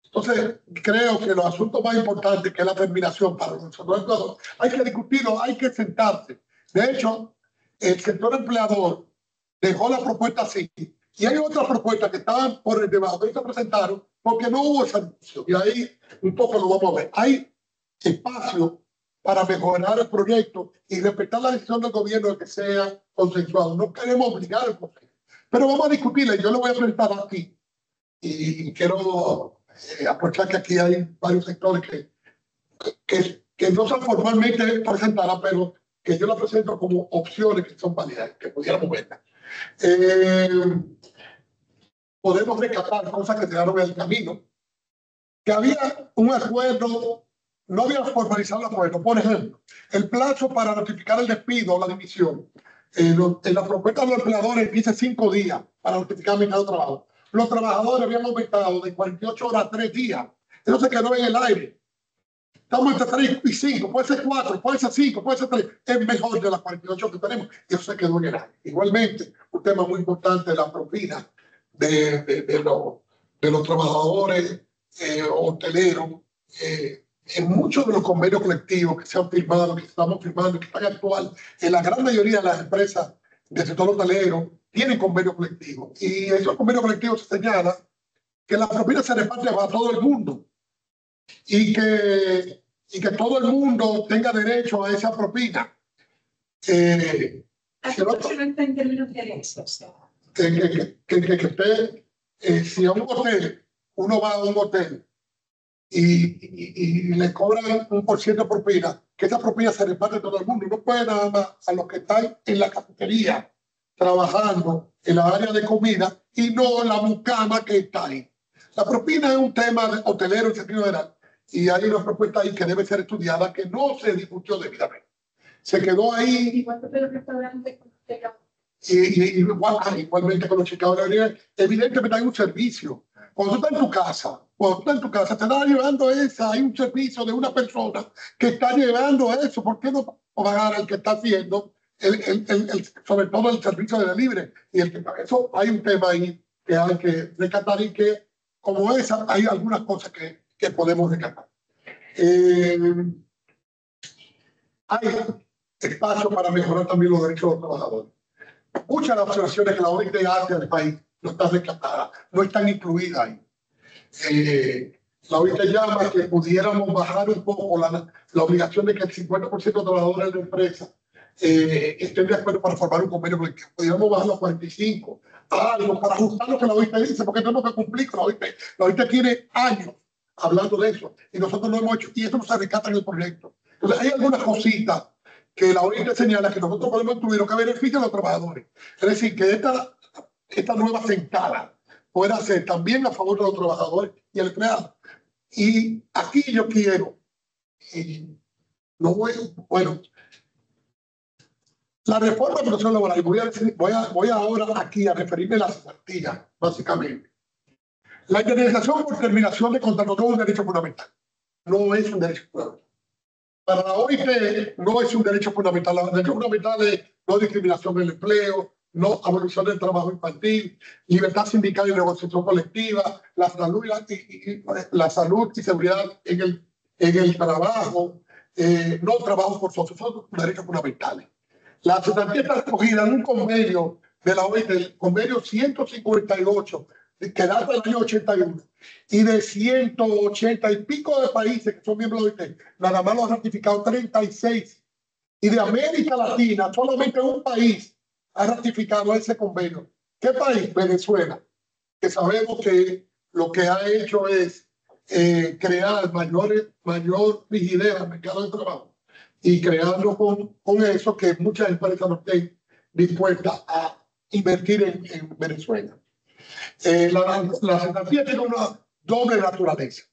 Entonces, creo que los asuntos más importantes, que es la terminación para los empleadores, hay que discutirlo, hay que sentarse. De hecho, el sector empleador dejó la propuesta así. Y hay otras propuestas que estaban por el debate y se presentaron porque no hubo esa discusión. Y ahí un poco lo vamos a ver. Hay espacio para mejorar el proyecto y respetar la decisión del gobierno de que sea consensuado. No queremos obligar al proceso. Pero vamos a discutirla. Yo lo voy a presentar aquí. Y quiero aprovechar que aquí hay varios sectores que no son formalmente presentadas, pero que yo la presento como opciones que son válidas, que pudiéramos verlas. Podemos rescatar cosas que quedaron en el camino, que había un acuerdo, no había formalizado el acuerdo. Por ejemplo, el plazo para notificar el despido o la dimisión. En la propuesta de los empleadores dice 5 días para notificar el mercado de trabajo. Los trabajadores habían aumentado de 48 horas a 3 días. Eso se quedó en el aire. Estamos entre 3 y 5, puede ser 4, puede ser 5, puede ser 3. Es mejor de las 48 que tenemos. Y eso se quedó en el aire. Igualmente, un tema muy importante, la propina de los trabajadores hoteleros. En muchos de los convenios colectivos que se han firmado, que estamos firmando, que están actuales, en la gran mayoría de las empresas del sector hotelero tienen convenios colectivos. Y en esos convenios colectivos se señala que la propina se reparte a todo el mundo y que todo el mundo tenga derecho a esa propina. Que si a un hotel, uno va a un hotel y le cobran un % de propina, que esa propina se reparte a todo el mundo. No puede nada más a los que están en la cafetería trabajando en la área de comida y no la mucama que está ahí. La propina es un tema hotelero en sentido general y hay una propuesta ahí que debe ser estudiada que no se discutió debidamente. Se quedó ahí. Igualmente con los chicanos, evidentemente hay un servicio. Cuando tú estás en tu casa, te están llevando hay un servicio de una persona que está llevando eso. ¿Por qué no pagar al que está haciendo, sobre todo el servicio de delivery? Y eso hay un tema ahí que hay que rescatar y que, como esa, hay algunas cosas que que podemos rescatar. Hay espacio para mejorar también los derechos de los trabajadores. Muchas de las observaciones que la OIT hace al país no están rescatadas, no están incluidas ahí. La OIT llama que pudiéramos bajar un poco la obligación de que el 50% de trabajadores de la empresa estén de acuerdo para formar un convenio colectivo. Pudiéramos bajarlo a 45, algo para ajustar lo que la OIT dice, porque tenemos que cumplir con la OIT. La OIT tiene años hablando de eso y nosotros lo hemos hecho y eso no se rescata en el proyecto. Entonces hay algunas cositas que la OIT señala que nosotros podemos incluir que beneficia a los trabajadores. Es decir, que esta nueva sentada pueda ser también a favor de los trabajadores y el empleado. Y aquí yo quiero, bueno, la reforma de protección laboral, voy ahora aquí a referirme a la cesantía, básicamente. La indemnización por terminación de contrato no es un derecho fundamental. No es un derecho fundamental. Para la OIT no es un derecho fundamental. El derecho fundamental es no discriminación en el empleo, no abolición del trabajo infantil, libertad sindical y negociación colectiva, la salud y seguridad en el trabajo, no trabajo forzoso, son derechos fundamentales. La cesantía está recogida en un convenio de la OIT, el convenio 158, que data del año 81, y de 180 y pico de países que son miembros de la OIT, nada más lo han ratificado 36. Y de América Latina, solamente un país ha ratificado ese convenio. ¿Qué país? Venezuela, que sabemos que lo que ha hecho es crear mayor rigidez al mercado de trabajo y creando con eso que muchas empresas no estén dispuestas a invertir en Venezuela. La cesantía tiene una doble naturaleza.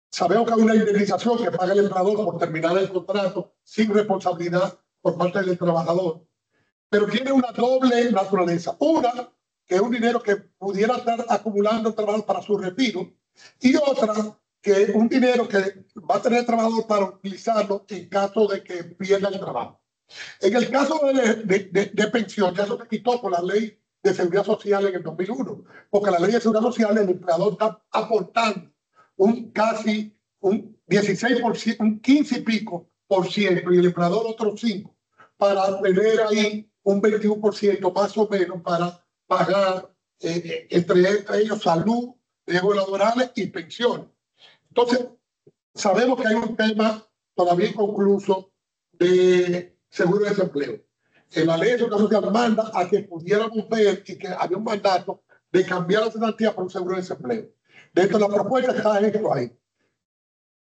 Sabemos que hay una indemnización que paga el empleador por terminar el contrato sin responsabilidad por parte del trabajador, pero tiene una doble naturaleza. Una, que es un dinero que pudiera estar acumulando el trabajador para su retiro, y otra, que es un dinero que va a tener el trabajador para utilizarlo en caso de que pierda el trabajo. En el caso de pensión, ya eso se quitó con la ley de seguridad social en el 2001, porque la ley de seguridad social el empleador está aportando un 16%, un 15 y pico por ciento, y el empleador otro 5, para tener ahí un 21% más o menos para pagar entre ellos salud, riesgos laborales y pensión. Entonces, sabemos que hay un tema todavía inconcluso de seguro de desempleo. En la ley de seguridad social manda a que pudiéramos ver y que había un mandato de cambiar la cesantía por un seguro de desempleo. Dentro de la propuesta está esto ahí.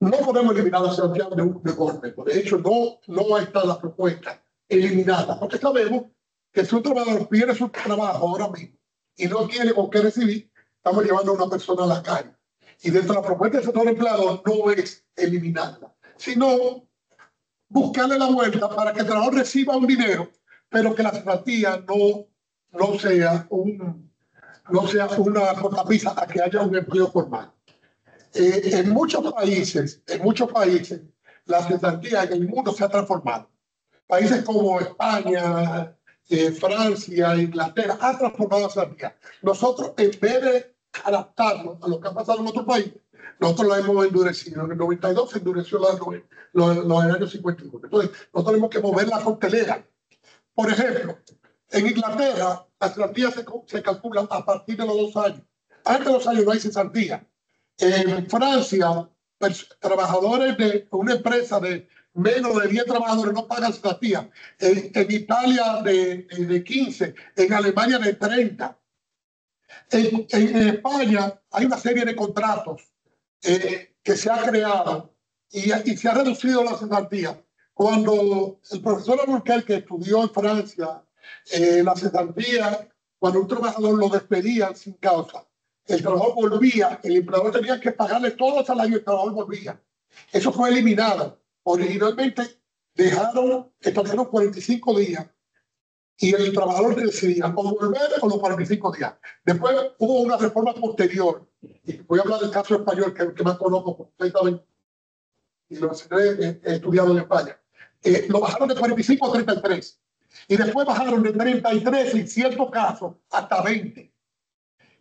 No podemos eliminar la cesantía de golpe. De hecho, no está la propuesta eliminada, porque sabemos que si un trabajador pierde su trabajo ahora mismo y no tiene con qué recibir, estamos llevando a una persona a la calle. Y dentro de la propuesta del sector empleador no es eliminarla, sino buscarle la vuelta para que el trabajador reciba un dinero, pero que la cesantía no sea una cortapisa a que haya un empleo formal. En muchos países, la cesantía en el mundo se ha transformado. Países como España, Francia, Inglaterra, han transformado la cesantía. Nosotros, en vez de adaptarnos a lo que ha pasado en otros países, nosotros la hemos endurecido. En el 92 se endureció los años 51. Entonces, nosotros tenemos que mover la coctelera. Por ejemplo, en Inglaterra, la cesantía se calcula a partir de los 2 años. Antes de los años no hay cesantía. En Francia, trabajadores de una empresa de menos de 10 trabajadores no pagan cesantía. En Italia de 15, en Alemania de 30. En España hay una serie de contratos que se ha creado y se ha reducido la cesantía. Cuando el profesor Abulquer, que estudió en Francia, la cesantía, cuando un trabajador lo despedían sin causa, el trabajador volvía, el empleador tenía que pagarle todo el salario y el trabajador volvía. Eso fue eliminado. Originalmente establecieron 45 días y el trabajador decidía o volver o los 45 días. Después hubo una reforma posterior, y voy a hablar del caso español, que es el que más conozco perfectamente, y lo he estudiado en España. Lo bajaron de 45 a 33, y después bajaron de 33 en ciertos casos hasta 20.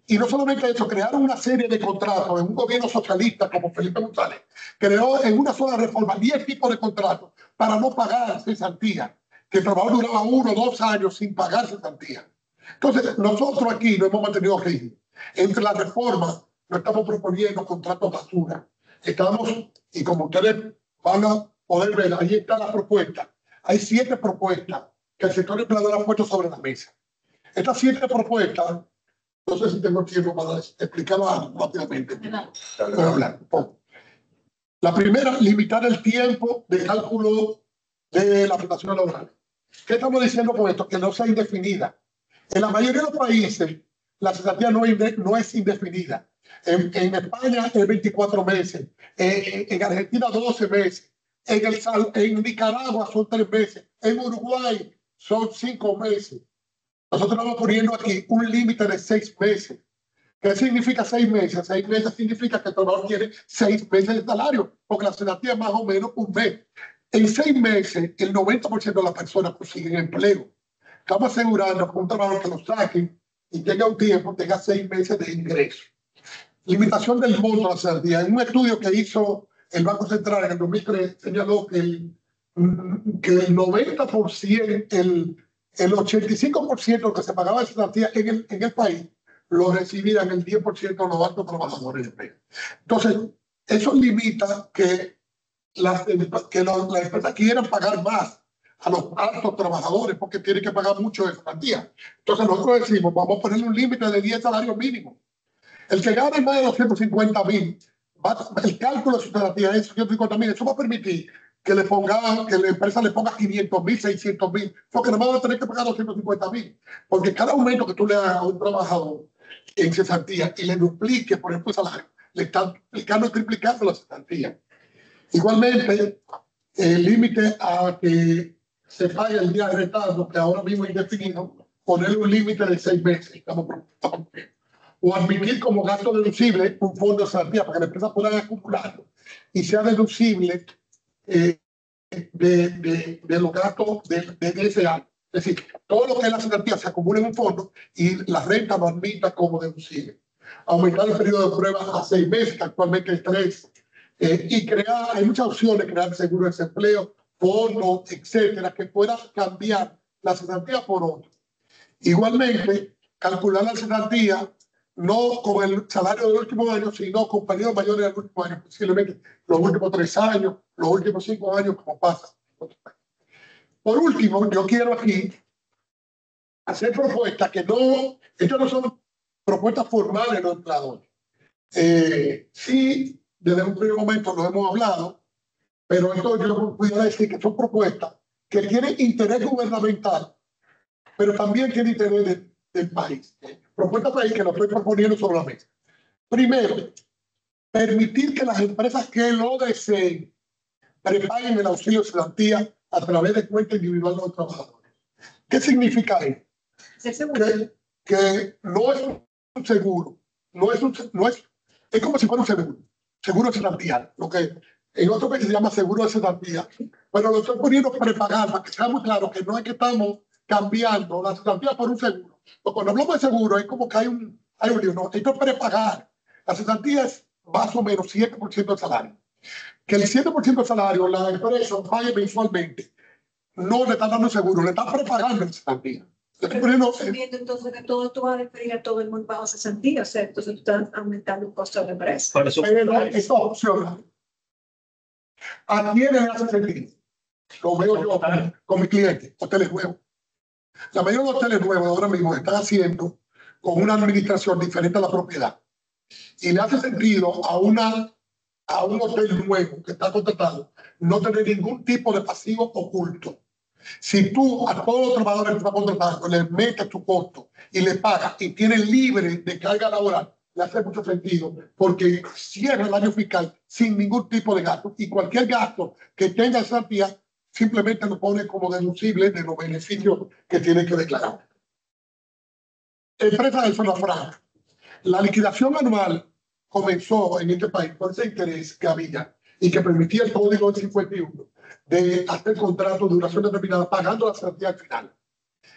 Y no solamente eso, crearon una serie de contratos en un gobierno socialista como Felipe González, creó en una sola reforma 10 tipos de contratos para no pagar cesantía, que el trabajador duraba 1 o 2 años sin pagar cesantía. Entonces, nosotros aquí no hemos mantenido rígido. Entre las reformas, no estamos proponiendo contratos basura. Estamos, y como ustedes van a poder ver, ahí está la propuesta. Hay 7 propuestas que el sector empleador ha puesto sobre la mesa. Estas 7 propuestas, no sé si tengo tiempo para explicarlas rápidamente. Voy a hablar un poco. La primera, limitar el tiempo de cálculo de la prestación laboral. ¿Qué estamos diciendo con esto? Que no sea indefinida. En la mayoría de los países, la cesantía no es indefinida. En España es 24 meses, en Argentina 12 meses, en Nicaragua son 3 meses, en Uruguay son 5 meses. Nosotros estamos poniendo aquí un límite de 6 meses. ¿Qué significa 6 meses? 6 meses significa que el trabajador tiene 6 meses de salario, porque la cesantía es más o menos un mes. En 6 meses, el 90% de las personas consiguen empleo. Estamos asegurando que un trabajador que lo saquen y tenga un tiempo, tenga 6 meses de ingreso. Limitación del monto de la cesantía. En un estudio que hizo el Banco Central en el 2003, señaló que el 90%, el 85% de lo que se pagaba de cesantía en el país, lo recibían el 10% de los altos trabajadores del país. Entonces, eso limita que las empresas quieran pagar más a los altos trabajadores porque tienen que pagar mucho de cesantía. Entonces, nosotros decimos, vamos a ponerle un límite de 10 salarios mínimos. El que gane más de 250.000, el cálculo de su cesantía es 250.000, eso va a permitir que la empresa le ponga 500.000, 600.000, porque nada más va a tener que pagar 250.000. Porque cada aumento que tú le hagas a un trabajador en cesantía y le duplique, por ejemplo, el salario, le están duplicando y triplicando la cesantía. Igualmente, el límite a que se pague el día de retardo, que ahora mismo es indefinido, ponerle un límite de 6 meses. O admitir como gasto deducible un fondo de cesantía para que la empresa pueda acumularlo y sea deducible de los gastos de ese año. Es decir, todo lo que es la cesantía se acumula en un fondo y la renta lo admita como deducible. Aumentar el periodo de prueba a 6 meses, que actualmente es 3. Y hay muchas opciones, crear seguro de desempleo, fondos, etcétera, que puedan cambiar la cesantía por otro. Igualmente, calcular la cesantía no con el salario del último año, sino con periodos mayores del último año, posiblemente los últimos 3 años, los últimos 5 años, como pasa. Por último, yo quiero aquí hacer propuestas que no, estas no son propuestas formales de los empleadores. Sí, desde un primer momento lo hemos hablado, pero esto yo pudiera decir que son propuestas que tienen interés gubernamental, pero también tienen interés del país. Propuestas país que lo estoy proponiendo sobre la mesa. Primero, permitir que las empresas que lo deseen prepaguen el auxilio de cesantía a través de cuenta individual de los trabajadores. ¿Qué significa eso? Que no es un seguro, es como si fuera un seguro de cesantía, lo que en otros países se llama seguro de cesantía, pero lo estoy poniendo prepagar para que sea muy claro que no es que estamos cambiando la cesantía por un seguro. Porque cuando hablamos de seguro es como que hay un lío, no, esto es prepagar. La cesantía es más o menos 7% del salario. Que el 7% del salario la empresa pague mensualmente, no le está dando seguro, le está prepagando la cesantía. Entonces que todo tú vas a referir a todo el mundo bajo cesantía, o sea, entonces tú estás aumentando el costo de la empresa. Por eso, pero esa opción ¿a quién le hace sentido? Lo veo yo con mis clientes, hoteles nuevos. La mayoría de los hoteles nuevos ahora mismo están haciendo con una administración diferente a la propiedad. Y le hace sentido a un hotel nuevo que está contratado no tener ningún tipo de pasivo oculto. Si tú a todos los trabajadores que están contratados le metes tu costo y le pagas y tienes libre de carga laboral, le hace mucho sentido porque cierra el año fiscal sin ningún tipo de gasto y cualquier gasto que tenga esa cantidad simplemente lo pone como deducible de los beneficios que tiene que declarar. Empresa de zona franca. La liquidación anual comenzó en este país por ese interés que había y que permitía el Código 51 de hacer contratos de duración determinada pagando la cesantía al final.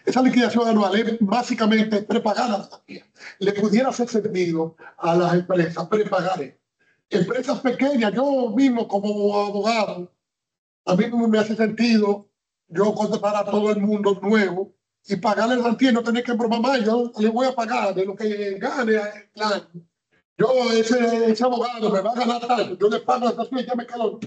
Esa liquidación anual es básicamente prepagar la cesantía. Le pudiera hacer sentido a las empresas prepagar. Empresas pequeñas, yo mismo como abogado, a mí no me hace sentido yo contratar a todo el mundo nuevo y pagarle el cesantía y no tener que bromar más. Yo le voy a pagar de lo que gane el año. Yo, ese abogado me va a ganar tanto, yo le pago la cesantía y ya me quedo.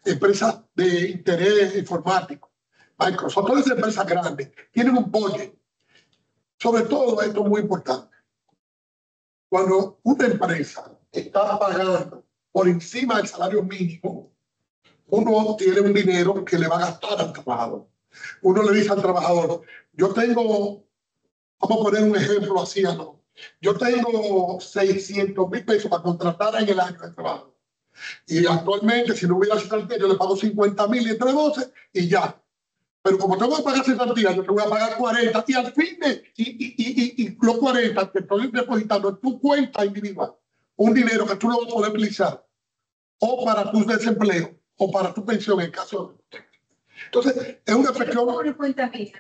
Empresas de interés informático, Microsoft, todas esas empresas grandes tienen un budget. Sobre todo, esto es muy importante. Cuando una empresa está pagando por encima del salario mínimo, uno tiene un dinero que le va a gastar al trabajador. Uno le dice al trabajador, yo tengo, vamos a poner un ejemplo así, ¿no? Yo tengo 600,000 pesos para contratar en el año de trabajo. Y actualmente, si no hubiera cesantía, yo le pago 50,000 entre 12 y ya. Pero como tengo que pagar cesantía, yo te voy a pagar 40 y al fin de los 40 te estoy depositando en tu cuenta individual un dinero que tú no vas a poder utilizar o para tu desempleo o para tu pensión en caso de... Entonces, es una cuestión... Una cuenta mía.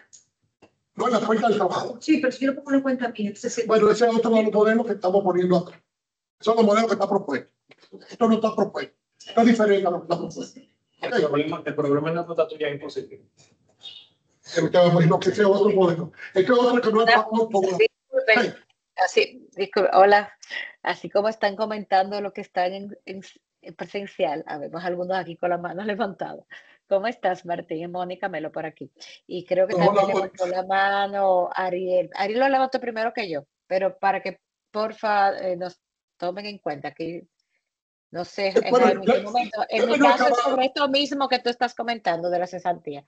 No, en la cuenta del trabajo. Sí, pero si yo lo pongo en cuenta mía, entonces... Bueno, ese es otro de los modelos que estamos poniendo acá. Esos son los modelos que están propuestos. Esto no está propuesto. Esto es diferente a lo que está propuesto. El problema en la nota tuya es imposible. No, que sea otro modelo. Es que otro que no es Disculpen, disculpen, hola. Así como están comentando lo que están en presencial, habemos algunos aquí con las manos levantadas. ¿Cómo estás, Martín? Mónica Melo por aquí. Y creo que también levantó la mano Ariel. Ariel lo levantó primero que yo, pero para que porfa nos tomen en cuenta que no sé en qué momento. En mi caso es sobre esto mismo que tú estás comentando de la cesantía.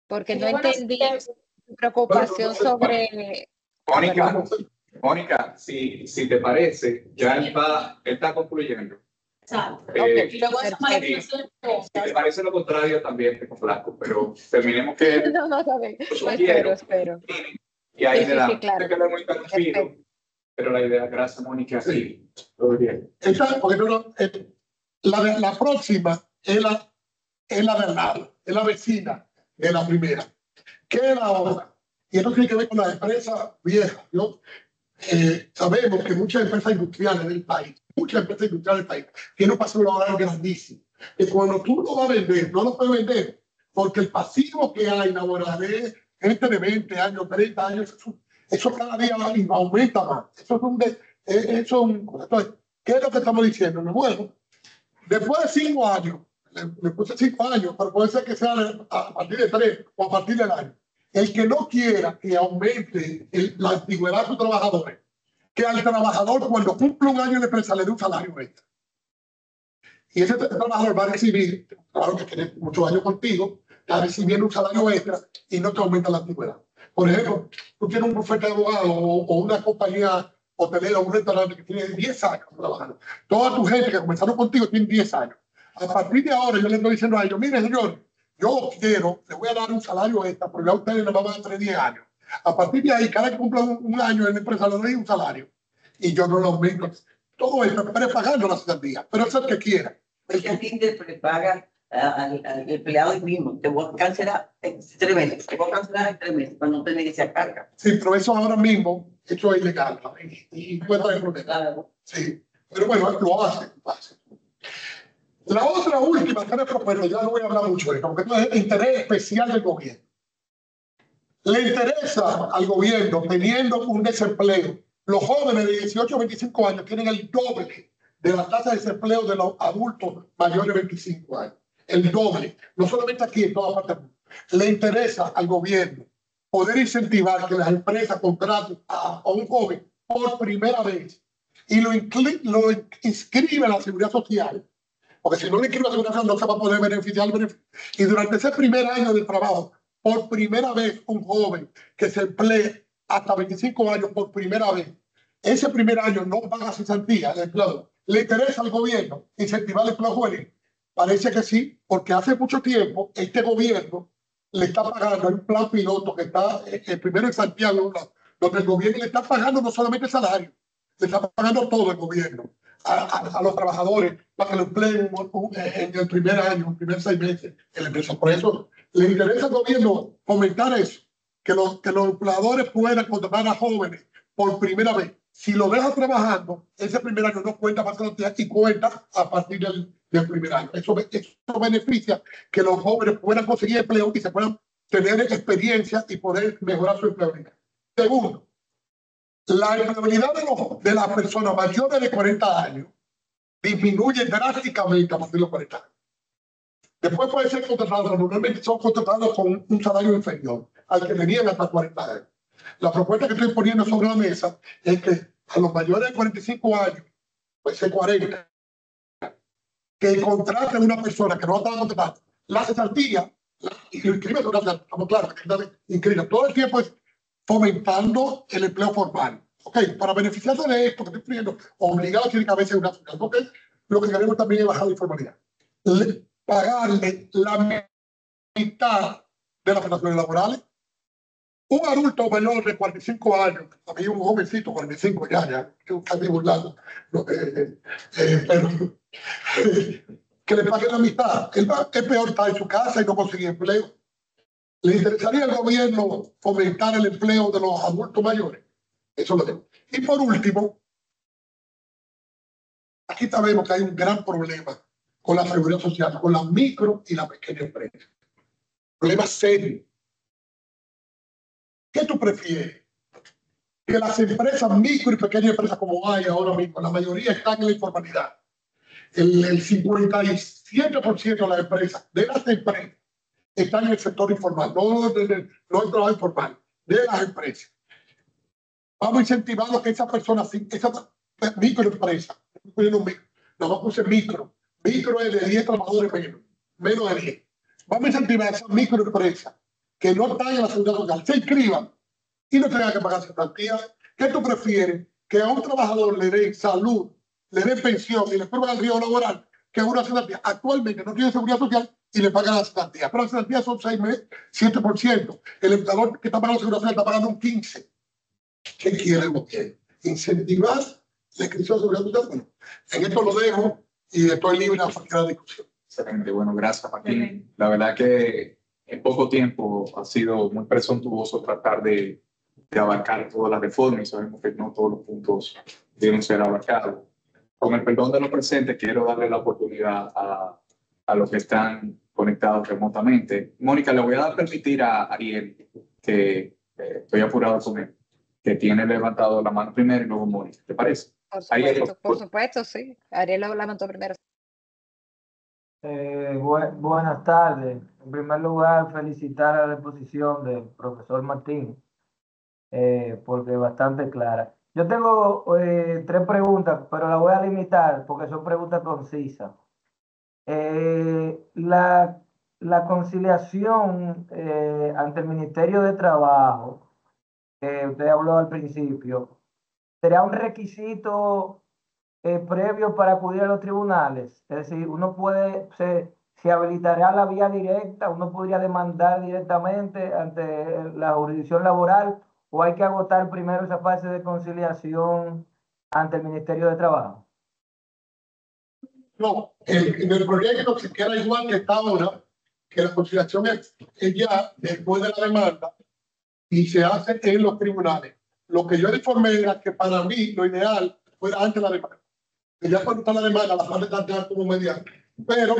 Porque no entendí tu preocupación sobre... Mónica, si te parece, ya él está concluyendo. Exacto. Okay, si te parece lo contrario, también te complazco, pero terminemos que... No, también. Espero. Y ahí sí, claro. Sé que no es muy tranquilo, pero la idea, gracias, Mónica, sí. Todo bien. La próxima es la de al lado, es la vecina de la primera. ¿Qué es la otra? Y esto tiene que ver con las empresas viejas, ¿no? Sabemos que muchas empresas industriales del país, tienen un pasivo laboral grandísimo. Y cuando tú lo vas a vender, no lo puedes vender, porque el pasivo que hay laboral es gente de 20 años, 30 años, eso cada día aumenta más. Entonces, ¿qué es lo que estamos diciendo? Bueno, después de 5 años, le puse 5 años, pero puede ser que sea a partir de 3 o a partir del año. El que no quiera que aumente la antigüedad de sus trabajadores, que al trabajador cuando cumple un año en la empresa le dé un salario extra. Y ese trabajador va a recibir, claro que tiene muchos años contigo, está recibiendo un salario extra y no te aumenta la antigüedad. Por ejemplo, tú tienes un bufete de abogado o una compañía hotelera o un restaurante que tiene 10 años trabajando. Toda tu gente que comenzaron contigo tiene 10 años. A partir de ahora yo le estoy diciendo a ellos, mire señor, yo quiero, le voy a dar un salario extra, porque a ustedes les van a dar 10 años. A partir de ahí, cada que cumpla un año en la empresa le doy un salario. Y yo no lo aumento. Todo esto es prepagando la cesantía, pero eso es el que quiera. El que a ti te prepaga al empleado mismo, te voy a cancelar en 3 meses, te voy a cancelar en 3 meses para no tener esa carga. Sí, pero eso ahora mismo, eso es ilegal. Y puede traer problemas. Sí, pero bueno, lo hace. La otra última que me propuesto, ya no voy a hablar mucho de esto, porque esto es el interés especial del gobierno. Le interesa al gobierno, teniendo un desempleo, los jóvenes de 18 a 25 años tienen el doble de la tasa de desempleo de los adultos mayores de 25 años. El doble, no solamente aquí, en toda parte del mundo. Le interesa al gobierno poder incentivar que las empresas contraten a un joven por primera vez y lo inscribe a la seguridad social. Porque si no le inscribe a la seguridad social no se va a poder beneficiar. Y durante ese primer año de trabajo, por primera vez, un joven que se emplee hasta 25 años por primera vez, ese primer año no paga cesantía el empleado. ¿Le interesa al gobierno incentivar el empleo juvenil? Parece que sí, porque hace mucho tiempo este gobierno le está pagando un plan piloto que está primero en Santiago, donde el gobierno le está pagando no solamente el salario, le está pagando todo el gobierno a los trabajadores para que lo empleen en el primer año, en los primeros 6 meses en la empresa. Por eso Le interesa al gobierno fomentar eso, que los empleadores puedan contratar a jóvenes por primera vez. Si lo deja trabajando, ese primer año no cuenta para pasantía y cuenta a partir del primer año. Eso beneficia que los jóvenes puedan conseguir empleo y se puedan tener experiencia y poder mejorar su empleabilidad. Segundo, la empleabilidad de las personas mayores de 40 años disminuye drásticamente a partir de los 40 años. Después puede ser contratado, normalmente son contratados con un salario inferior al que tenían hasta 40 años. La propuesta que estoy poniendo sobre la mesa es que a los mayores de 45 años, puede ser 40, que contraten a una persona que no estaba contratada, la cesantía, y lo inscribe sobre la estamos claros, que inscribe todo el tiempo es fomentando el empleo formal. Okay, para beneficiarse de esto que estoy pidiendo, obligado tiene que haberse una sociedad, porque lo que queremos también es bajar la informalidad. Pagarle la mitad de las prestaciones laborales. Un adulto menor de 45 años, a mí un jovencito, 45 ya, yo casi burlando, pero que le paguen la mitad. Es peor estar en su casa y no conseguir empleo. ¿Le interesaría al gobierno fomentar el empleo de los adultos mayores? Eso lo digo. Y por último, aquí sabemos que hay un gran problema con la seguridad social, con la micro y la pequeña empresa. Problema serio. ¿Qué tú prefieres? Que las empresas micro y pequeñas empresas como hay ahora mismo, la mayoría están en la informalidad. El 57% de las empresas están en el sector informal, no en el trabajo informal, de las empresas. Vamos a incentivar a que esas personas, esas microempresas, no puse micro es de 10 trabajadores menos de 10. Vamos a incentivar a esas microempresas que no están en la seguridad social, se inscriban y no tengan que pagar cesantías. ¿Qué tú prefieres? Que a un trabajador le den salud, le den pensión y le prueben el riesgo laboral que a una cesantía. Actualmente no tiene seguridad social y le pagan la cesantía. Pero las cesantías son 6 meses, 7%. El empleador que está pagando seguridad social está pagando un 15%. ¿Qué quiere el gobierno? Incentivar la inscripción de seguridad social. Bueno, en esto lo dejo y estoy libre a cualquier discusión. Excelente, bueno, gracias, Joaquín. La verdad que en poco tiempo ha sido muy presuntuoso tratar de abarcar todas las reformas y sabemos que no todos los puntos deben ser abarcados. Con el perdón de los presentes, quiero darle la oportunidad a los que están conectados remotamente. Mónica, le voy a permitir a Ariel, que estoy apurado con él, que tiene levantado la mano primero y luego Mónica. ¿Te parece? Por supuesto, sí. Ariel lo levantó primero. Buenas tardes. En primer lugar, felicitar a la exposición del profesor Martín, porque es bastante clara. Yo tengo 3 preguntas, pero las voy a limitar porque son preguntas concisas. La conciliación ante el Ministerio de Trabajo, que usted habló al principio, ¿será un requisito previo para acudir a los tribunales? Es decir, se habilitará la vía directa, uno podría demandar directamente ante la jurisdicción laboral, o hay que agotar primero esa fase de conciliación ante el Ministerio de Trabajo. No, en el proyecto se queda igual que está ahora, que la conciliación es ya después de la demanda y se hace en los tribunales. Lo que yo informé era que para mí lo ideal fuera antes de la demanda. Que ya cuando está la demanda, la parte está como mediante. Pero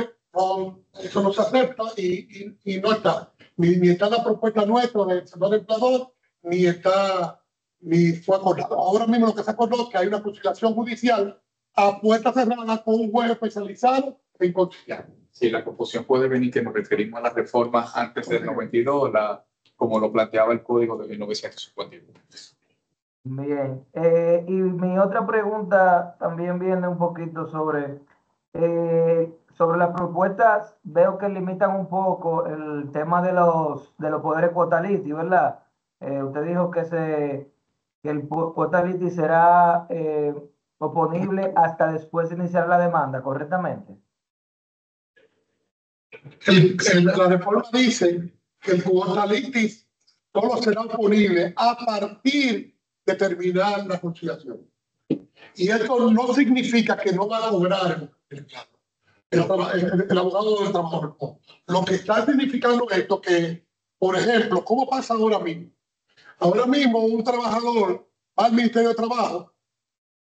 eso no se acepta y no está. Ni está la propuesta nuestra del sector empleador, ni fue acordado. Ahora mismo lo que se acordó es que hay una conciliación judicial a puerta cerrada con un juez especializado en conciliar. Sí, la confusión puede venir que nos referimos a las reformas antes del 92, como lo planteaba el Código de 1951. Bien, y mi otra pregunta también viene un poquito sobre las propuestas. Veo que limitan un poco el tema de los poderes quotalitis, ¿verdad? Usted dijo que el quotalitis será oponible hasta después de iniciar la demanda, ¿correctamente? La reforma dice que el quotalitis solo será oponible a partir de terminar la conciliación. Y esto no significa que no va a lograr el empleado. el abogado del trabajador. No. Lo que está significando esto que, por ejemplo, ¿cómo pasa ahora mismo? Ahora mismo un trabajador va al Ministerio de Trabajo,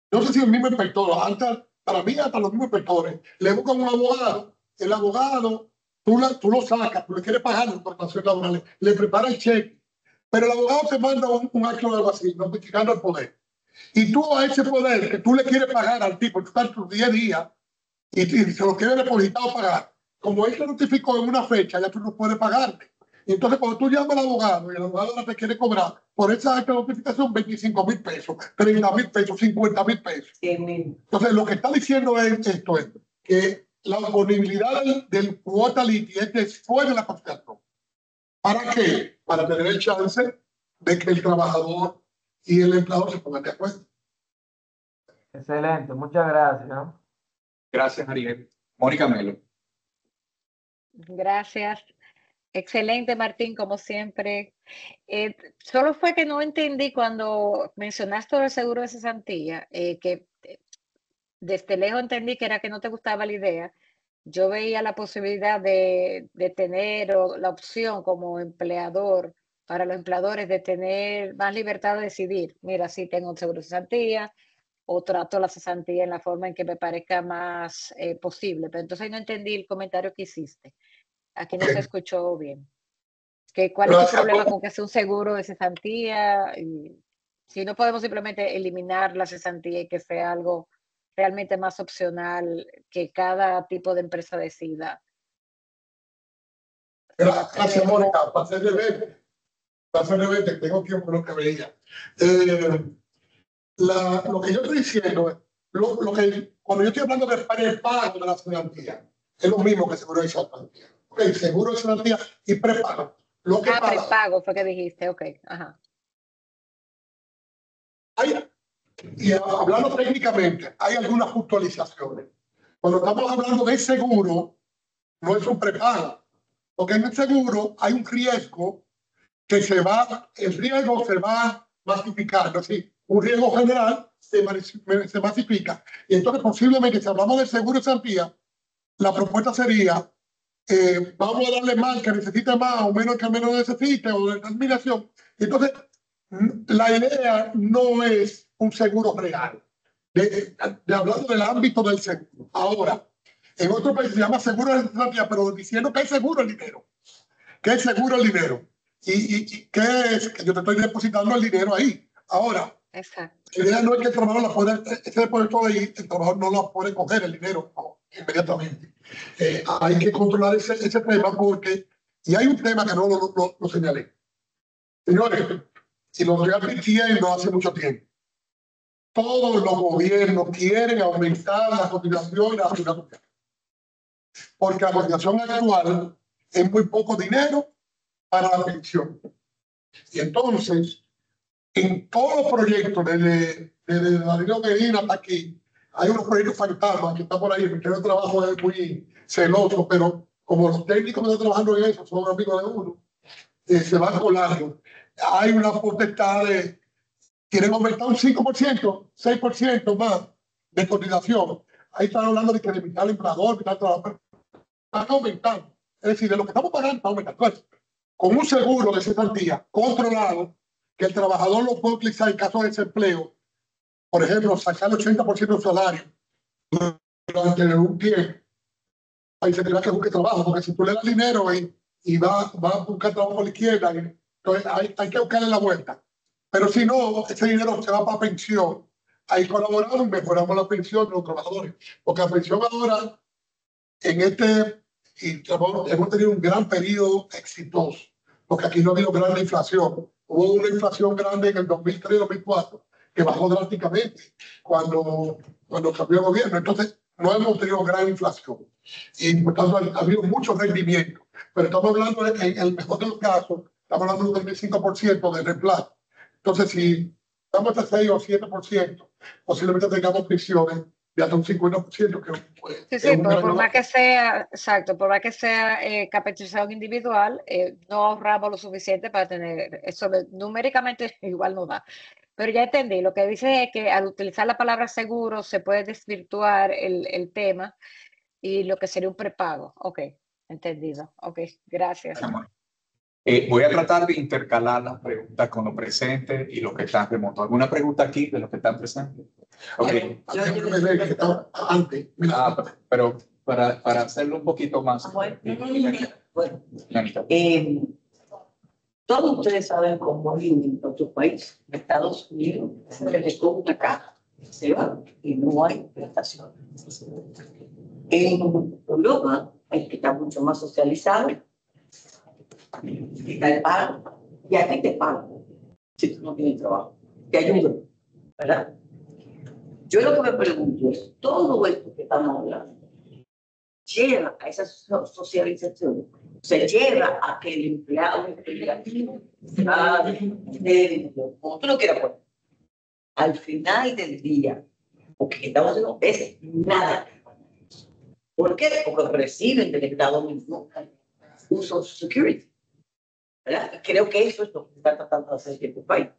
no sé si el mismo inspector, antes, para mí hasta los mismos inspectores, le buscan un abogado, el abogado, tú lo sacas, tú le quieres pagar las prestaciones laborales, le prepara el cheque, pero el abogado te manda un acto de algo así, notificando al poder. Y tú a ese poder que tú le quieres pagar al tipo, tú estás tus 10 días, y se lo quieres depositado pagar, como él te notificó en una fecha, ya tú no puedes pagarle. Y entonces cuando tú llamas al abogado y el abogado ahora te quiere cobrar por esa acta de notificación 25,000 pesos, 30,000 pesos, 50,000 pesos. Entonces lo que está diciendo es esto, es que la disponibilidad del cuota litis es después de la conciliación. ¿Para qué? Para tener el chance de que el trabajador y el empleador se pongan de acuerdo. Excelente, muchas gracias. Gracias, Ariel. Mónica Melo. Gracias. Excelente, Martín, como siempre. Solo fue que no entendí cuando mencionaste el seguro de cesantía, que desde lejos entendí que era que no te gustaba la idea. Yo veía la posibilidad de tener o la opción como empleador, para los empleadores, de tener más libertad de decidir. Mira, sí tengo un seguro de cesantía o trato la cesantía en la forma en que me parezca más posible. Pero entonces no entendí el comentario que hiciste. Aquí no se escuchó bien. ¿Cuál es tu problema con que sea un seguro de cesantía? Y si no podemos simplemente eliminar la cesantía y que sea algo realmente más opcional que cada tipo de empresa decida. Gracias, Mónica. Para ser de tengo tiempo lo que veía. Lo que yo estoy diciendo es, cuando yo estoy hablando de prepago de la cesantía, es lo mismo que seguro de cesantía. Okay, seguro de cesantía y prepago. Lo que pasa, prepago fue que dijiste, ok. Ajá. Y hablando técnicamente, hay algunas puntualizaciones. Cuando estamos hablando de seguro, no es un prepago, porque en el seguro hay un riesgo que el riesgo se va masificando, es decir, un riesgo general se masifica. Y entonces posiblemente si hablamos de seguro de cesantía, la propuesta sería, vamos a darle más que necesite más o menos que menos necesite o de terminación. Entonces, la idea no es un seguro real, hablando del ámbito del seguro. Ahora, en otro país se llama seguro de cesantía, pero diciendo que es seguro el dinero. ¿Qué es seguro el dinero? ¿Y qué es? Que yo te estoy depositando el dinero ahí. Ahora, exacto. La idea no es que el trabajador la pueda, ese depósito de ahí, el trabajador no lo puede coger el dinero inmediatamente. Hay que controlar ese tema porque, y hay un tema que no lo señalé. Señores, y lo estoy advirtiendo hace mucho tiempo, todos los gobiernos quieren aumentar la cotización y la seguridad, porque la cotización actual es muy poco dinero para la pensión. Y entonces, en todos los proyectos, desde Danilo Medina hasta aquí, hay unos proyectos fantasmas que están por ahí. El Ministerio de Trabajo es muy celoso, pero como los técnicos que están trabajando en eso son amigos de uno, se van colando. Hay una potestad de, quieren aumentar un 5%, 6% más de cotización. Ahí están hablando de que limitar al empleador, están aumentando. Es decir, de lo que estamos pagando, está aumentando. Entonces, con un seguro de cesantía controlado, que el trabajador lo puede utilizar en caso de desempleo, por ejemplo, sacar el 80% del salario durante un tiempo, ahí se tendrá que buscar trabajo, porque si tú le das dinero y va a buscar trabajo por la izquierda, entonces hay que buscarle la vuelta. Pero si no, ese dinero se va para pensión. Ahí colaboramos y mejoramos la pensión de los trabajadores, porque la pensión ahora, hemos tenido un gran periodo exitoso, porque aquí no ha habido gran inflación. Hubo una inflación grande en el 2003-2004, que bajó drásticamente cuando cambió el gobierno. Entonces, no hemos tenido gran inflación. Y por tanto, ha habido mucho rendimiento. Pero estamos hablando, en el mejor de los casos, estamos hablando de un 25% de reemplazo. Entonces, si estamos a 6 o 7%, posiblemente tengamos pensiones de hasta un 50%. Sí, por más que sea, exacto, por más que sea capitalización individual, no ahorramos lo suficiente para tener eso. Numéricamente igual no da. Pero ya entendí, lo que dice es que al utilizar la palabra seguro se puede desvirtuar el tema, y lo que sería un prepago. Ok, entendido. Ok, gracias. Voy a tratar de intercalar las preguntas con lo presente y lo que están remoto. ¿Alguna pregunta aquí de los que están presentes? Ok. Pero para hacerlo un poquito más. Bueno, todos ustedes saben cómo en otros países, en Estados Unidos, se les compra una caja, se va y no hay prestación. En Europa, hay que estar mucho más socializado, está el pago, y aquí te pagan si tú no tienes trabajo, te ayudan, ¿verdad? Yo lo que me pregunto es, todo esto que estamos hablando, lleva a esa socialización, se lleva a que el empleado, como tú lo quieras poner, al final del día, porque estamos haciendo es nada. ¿Por qué? Porque reciben del Estado mismo un Social Security, ¿verdad? Y creo que eso es lo que está tratando de hacer este país.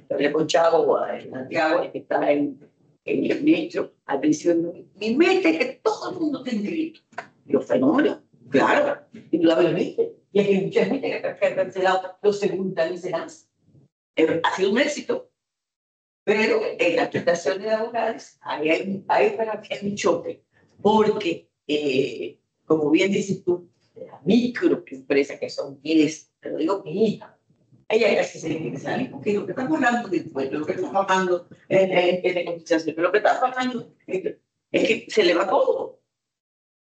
Yo hablé con Chavo, Santiago, que está en el metro, al principio, mi meta es que todo el mundo tenga derecho. Los fenómenos, claro, indudablemente. Y hay mucha gente que ha cancelado los seguros nacionales. Ha sido un éxito. Pero en las prestaciones laborales hay un choque. Porque, como bien dices tú, las microempresas que son miles, te lo digo mi hija, ella casi se tiene que salir, porque lo que estamos hablando de impuestos, lo que estamos hablando de cotización, pero lo que estamos hablando es que se le va todo.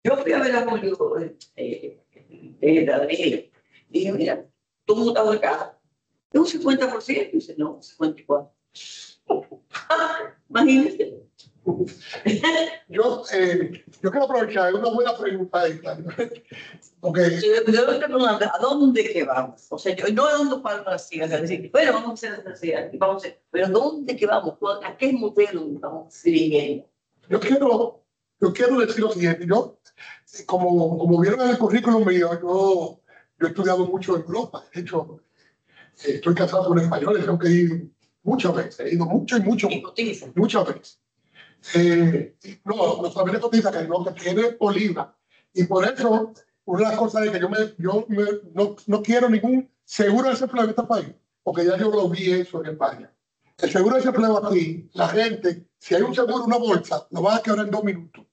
Yo fui a ver a Julio de Daniel y dije, mira, tú no estás acá, es un 50%, y dice, no, 54%. Imagínate. Yo quiero aprovechar, es una buena pregunta esta. Porque ¿A dónde que vamos? O sea, yo no a dónde para las sillas, es decir, bueno, vamos a hacer esta silla, vamos a hacer, pero ¿dónde que vamos? ¿A qué modelo vamos dirigiendo? yo quiero decir lo siguiente. Yo, como vieron en el currículum mío, yo he estudiado mucho en Europa. De hecho, estoy casado con españoles, tengo que ir muchas veces. He ido mucho y muchas veces. No, los familiares cotizan que no, que tiene oliva. Y por eso, una de las cosas es que no quiero ningún seguro de desempleo en este país, porque ya yo lo vi eso en España. El seguro de desempleo aquí, la gente, si hay un seguro, una bolsa, lo van a quebrar en 2 minutos,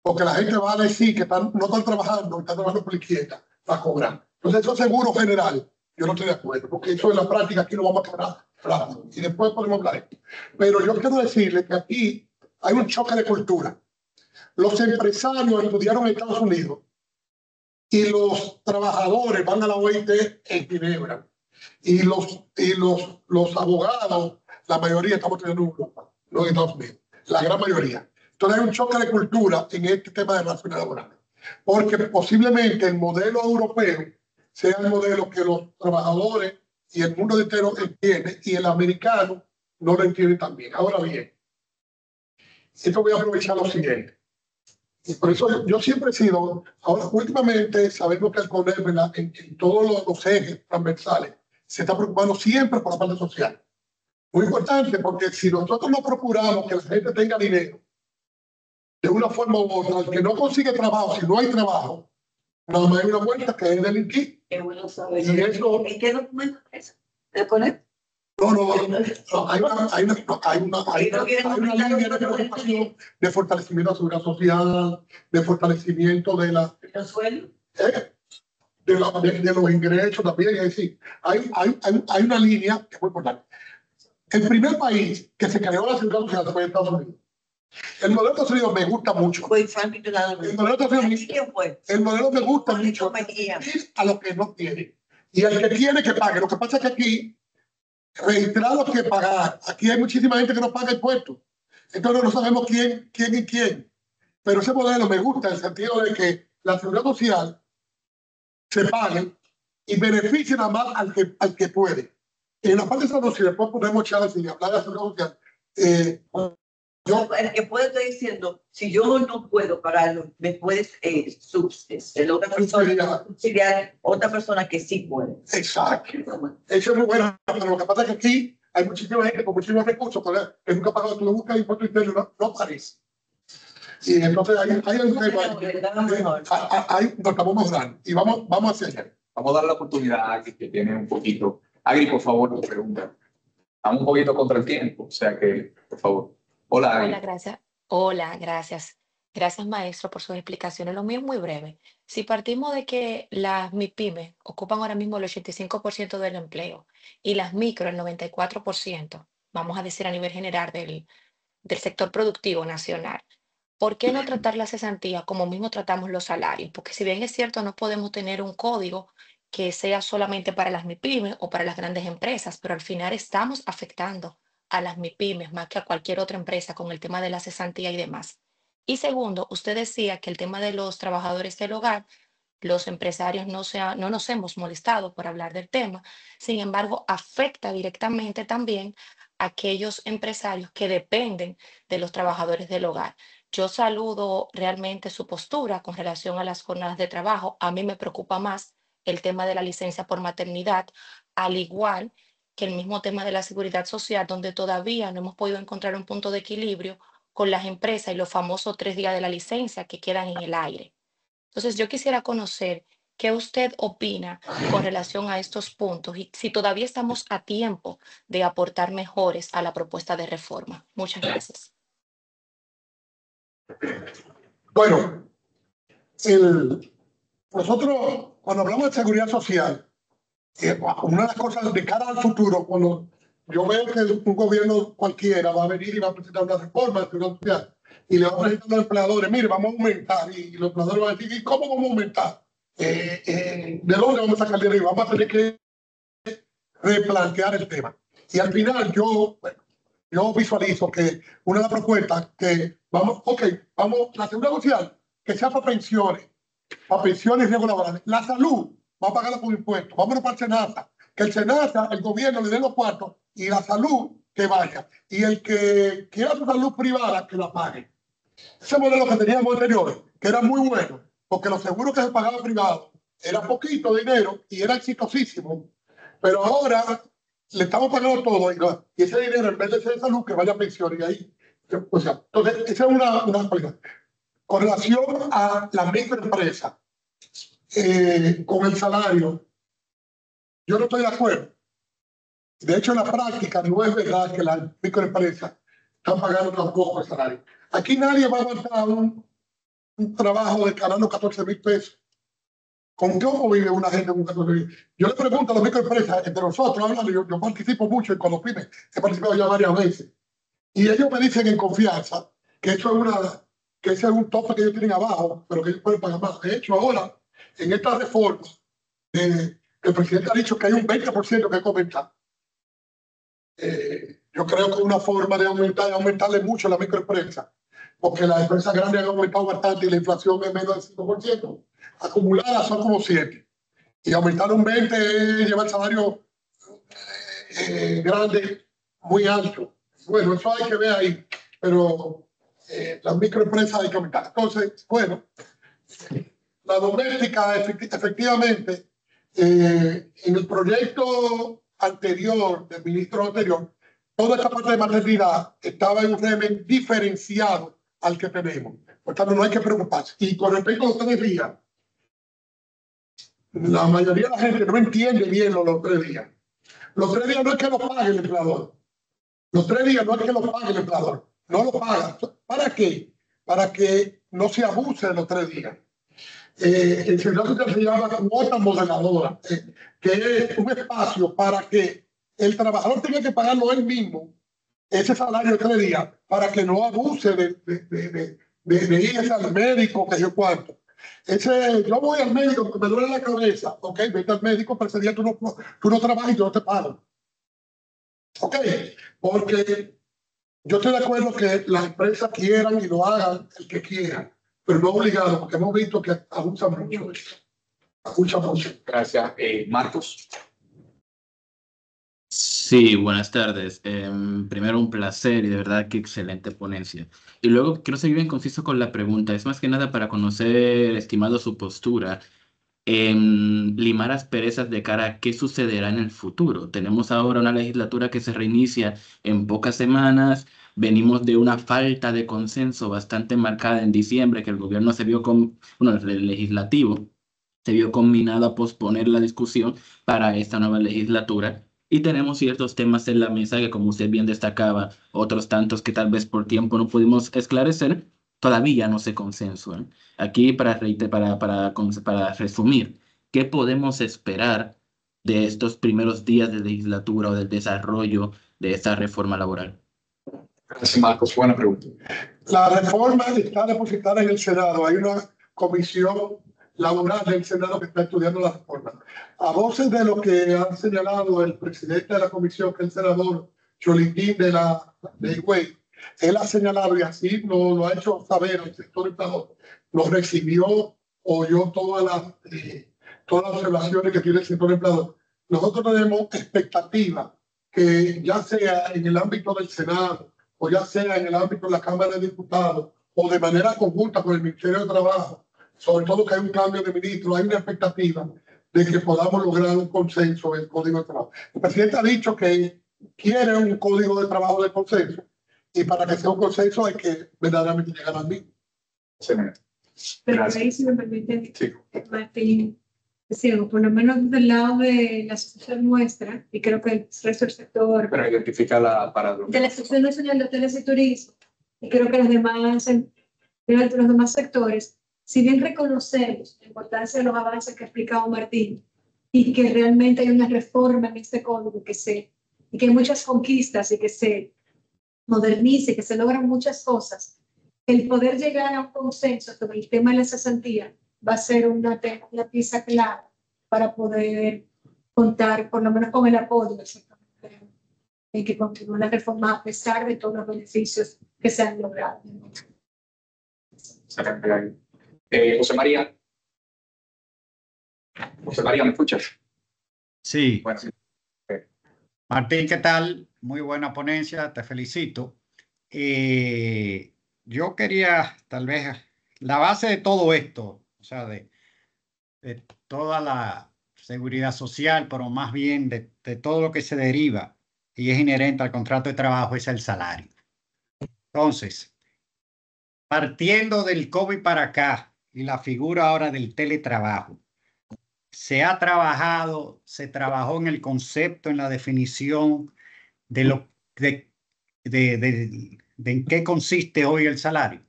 porque la gente va a decir que no están trabajando, están trabajando por la izquierda para cobrar. Entonces, eso es seguro general. Yo no estoy de acuerdo, porque eso en la práctica aquí lo vamos a quebrar rápido. Y después podemos hablar de esto. Pero yo quiero decirle que aquí hay un choque de cultura. Los empresarios estudiaron en Estados Unidos y los trabajadores van a la OIT en Ginebra. Y los abogados, la mayoría estamos estudiando en Europa, no en Estados Unidos. La gran mayoría. Entonces hay un choque de cultura en este tema de relaciones laborales. Porque posiblemente el modelo europeo sea el modelo que los trabajadores y el mundo entero entiende y el americano no lo entiende tan bien. Ahora bien, esto voy a aprovechar lo siguiente. Y por eso yo siempre he sido, ahora últimamente sabemos que el CONEP en todos los ejes transversales se está preocupando siempre por la parte social. Muy importante porque si nosotros no procuramos que la gente tenga dinero de una forma u otra, el que no consigue trabajo, si no hay trabajo, nada más hay una vuelta que es delinquir. Es bueno saber. Y eso, ¿En qué documento es eso? ¿El CONEP? No, hay una línea de preocupación de fortalecimiento de la seguridad social, de fortalecimiento de la... ¿El sueldo? De los ingresos también. Es decir, hay una línea que es muy importante. El primer país que se creó la seguridad social fue Estados Unidos. El modelo de Estados Unidos me gusta mucho. Fue Franklin Delano. El modelo de Estados Unidos, ¿Quién fue? el modelo me gusta mucho. Ir a los que no tienen. Y el que tiene que pague. Lo que pasa es que aquí registrados que pagar. Aquí hay muchísima gente que no paga impuestos. Entonces no sabemos quién y quién. Pero ese modelo me gusta en el sentido de que la seguridad social se pague y beneficie nada más al que puede. En la parte de salud, si después podemos chance y hablar de la seguridad social, el que puede estar diciendo, si yo no puedo pagarlo, me puedes subsidiar otra persona que sí puede. Exacto. Eso es muy bueno, pero lo que pasa es que aquí hay muchísima gente con muchísimos recursos que nunca ha pagado, tú lo buscas impuesto interno, no aparece. Y entonces hay un tema ahí nos estamos mejorando y vamos hacia allá. Vamos a dar la oportunidad a Agri, que tiene un poquito. Agri, por favor, tu pregunta. Estamos un poquito contra el tiempo, o sea que, por favor. Hola, Agri. Hola, gracias. Hola, gracias. Gracias, maestro, por sus explicaciones. Lo mío es muy breve. Si partimos de que las MIPYMES ocupan ahora mismo el 85% del empleo y las micro el 94%, vamos a decir a nivel general del sector productivo nacional, ¿por qué no tratar la cesantía como mismo tratamos los salarios? Porque si bien es cierto, no podemos tener un código que sea solamente para las MIPYMES o para las grandes empresas, pero al final estamos afectando a las MIPYMES más que a cualquier otra empresa con el tema de la cesantía y demás. Y segundo, usted decía que el tema de los trabajadores del hogar, los empresarios no nos hemos molestado por hablar del tema, sin embargo, afecta directamente también a aquellos empresarios que dependen de los trabajadores del hogar. Yo saludo realmente su postura con relación a las jornadas de trabajo. A mí me preocupa más el tema de la licencia por maternidad, al igual que el mismo tema de la seguridad social, donde todavía no hemos podido encontrar un punto de equilibrio con las empresas y los famosos 3 días de la licencia que quedan en el aire. Entonces, yo quisiera conocer qué usted opina con relación a estos puntos y si todavía estamos a tiempo de aportar mejores a la propuesta de reforma. Muchas gracias. Bueno, nosotros cuando hablamos de seguridad social, una de las cosas de cara al futuro, cuando yo veo que un gobierno cualquiera va a venir y va a presentar una reforma de seguridad social y le va a presentar a los empleadores, mire, vamos a aumentar, y los empleadores van a decir, ¿y cómo vamos a aumentar? ¿De dónde vamos a sacar dinero? Y vamos a tener que replantear el tema. Y al final yo visualizo que una de las propuestas que vamos, la seguridad social, que sea para pensiones y riesgos laborales. La salud, va a pagarla con impuestos. Vámonos para el SENASA. Que el SENASA, el gobierno le dé los cuartos y la salud que vaya. Y el que quiera su salud privada, que la pague. Ese modelo que teníamos anterior, que era muy bueno, porque los seguros que se pagaban privados era poquito dinero y era exitosísimo. Pero ahora le estamos pagando todo y ese dinero, en vez de ser de salud, que vaya a pensiones. Y ahí, o sea, entonces, esa es una cualidad. Con relación a la microempresa, con el salario, yo no estoy de acuerdo. De hecho, en la práctica no es verdad que las microempresas están pagando tampoco el salario. Aquí nadie va a aguantar un trabajo de ganando 14,000 pesos. ¿Con cómo vive una gente con 14,000? Yo le pregunto a las microempresas, entre nosotros, hablando, yo participo mucho en Colopymes, he participado ya varias veces. Y ellos me dicen en confianza que eso es que ese es un tope que ellos tienen abajo, pero que ellos pueden pagar más. De hecho, ahora, en esta reforma, el presidente ha dicho que hay un 20% que comentar. Yo creo que una forma de aumentarle mucho a la microempresa, porque las empresas grandes han aumentado bastante y la inflación es menos del 5%. Acumuladas son como 7%. Y aumentar un 20% es llevar el salario grande muy alto. Bueno, eso hay que ver ahí, pero las microempresas hay que aumentar. Entonces, bueno, la doméstica, efectivamente, en el proyecto anterior, del ministro anterior, toda esta parte de maternidad estaba en un régimen diferenciado al que tenemos. Por tanto, no hay que preocuparse. Y con respecto a los 3 días, la mayoría de la gente no entiende bien los 3 días. Los 3 días no es que lo pague el empleador. Los 3 días no es que lo pague el empleador. No lo paga. ¿Para qué? Para que no se abuse de los 3 días. El servicio se llama cuota modeladora, que es un espacio para que el trabajador tenga que pagarlo él mismo, ese salario de 3 días, para que no abuse de irse al médico, que yo cuánto. Yo voy al médico porque me duele la cabeza, ok, vete al médico, pero ese día tú no trabajas y yo no te pago. Ok, porque yo estoy de acuerdo que las empresas quieran y lo hagan el que quieran, pero no obligado, porque hemos visto que abusan mucho. Abusan mucho. Gracias. Marcos. Sí, buenas tardes. Primero un placer y de verdad que excelente ponencia. Y luego quiero seguir bien conciso con la pregunta. Es más que nada para conocer, estimado, su postura en limar asperezas de cara a qué sucederá en el futuro. Tenemos ahora una legislatura que se reinicia en pocas semanas, venimos de una falta de consenso bastante marcada en diciembre, que el gobierno se vio con, bueno, el legislativo se vio combinado a posponer la discusión para esta nueva legislatura. Y tenemos ciertos temas en la mesa que, como usted bien destacaba, otros tantos que tal vez por tiempo no pudimos esclarecer, todavía no se consensuan. Aquí, para resumir, ¿qué podemos esperar de estos primeros días de legislatura o del desarrollo de esta reforma laboral? Gracias, Marcos. Buena pregunta. La reforma está depositada en el Senado. Hay una comisión laboral del Senado que está estudiando la reforma. A voces de lo que ha señalado el presidente de la comisión, que es el senador Choliquín de Higüey, él ha señalado, y así lo ha hecho saber el sector empleador, lo recibió, oyó todas las observaciones que tiene el sector empleador. Nosotros tenemos expectativa que ya sea en el ámbito del Senado o ya sea en el ámbito de la Cámara de Diputados o de manera conjunta con el Ministerio de Trabajo, sobre todo que hay un cambio de ministro, hay una expectativa de que podamos lograr un consenso en el Código de Trabajo. El presidente ha dicho que quiere un Código de Trabajo de consenso, y para que sea un consenso hay que verdaderamente llegar al mismo. Excelente. Pero Gracias. ahí, si me permite, Sí. Martín, decir, por lo menos del lado de la asociación nuestra, y creo que el resto del sector, Pero identifica para de la Asociación Nacional de Hoteles y Turismo, y creo que los demás sectores, si bien reconocemos la importancia de los avances que ha explicado Martín, y que realmente hay una reforma en este código y que hay muchas conquistas y que se modernice, que se logran muchas cosas, el poder llegar a un consenso sobre el tema de la cesantía va a ser una pieza clave para poder contar, por lo menos con el apoyo del sector en que continúe la reforma a pesar de todos los beneficios que se han logrado. Excelente. José María. José María, ¿me escuchas? Sí, Bueno, sí. Martín, ¿qué tal? Muy buena ponencia, te felicito. Yo quería, tal vez, la base de todo esto, o sea, de toda la seguridad social, pero más bien de todo lo que se deriva y es inherente al contrato de trabajo, es el salario. Entonces, partiendo del COVID para acá y la figura ahora del teletrabajo, se trabajó en el concepto, en la definición de en qué consiste hoy el salario.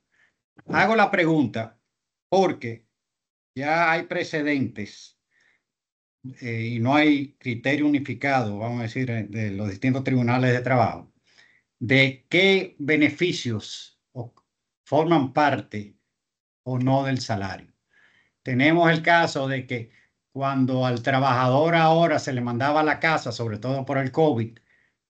Hago la pregunta porque ya hay precedentes y no hay criterio unificado, vamos a decir, de los distintos tribunales de trabajo, de qué beneficios forman parte o no del salario. Tenemos el caso de que cuando al trabajador ahora se le mandaba a la casa, sobre todo por el COVID,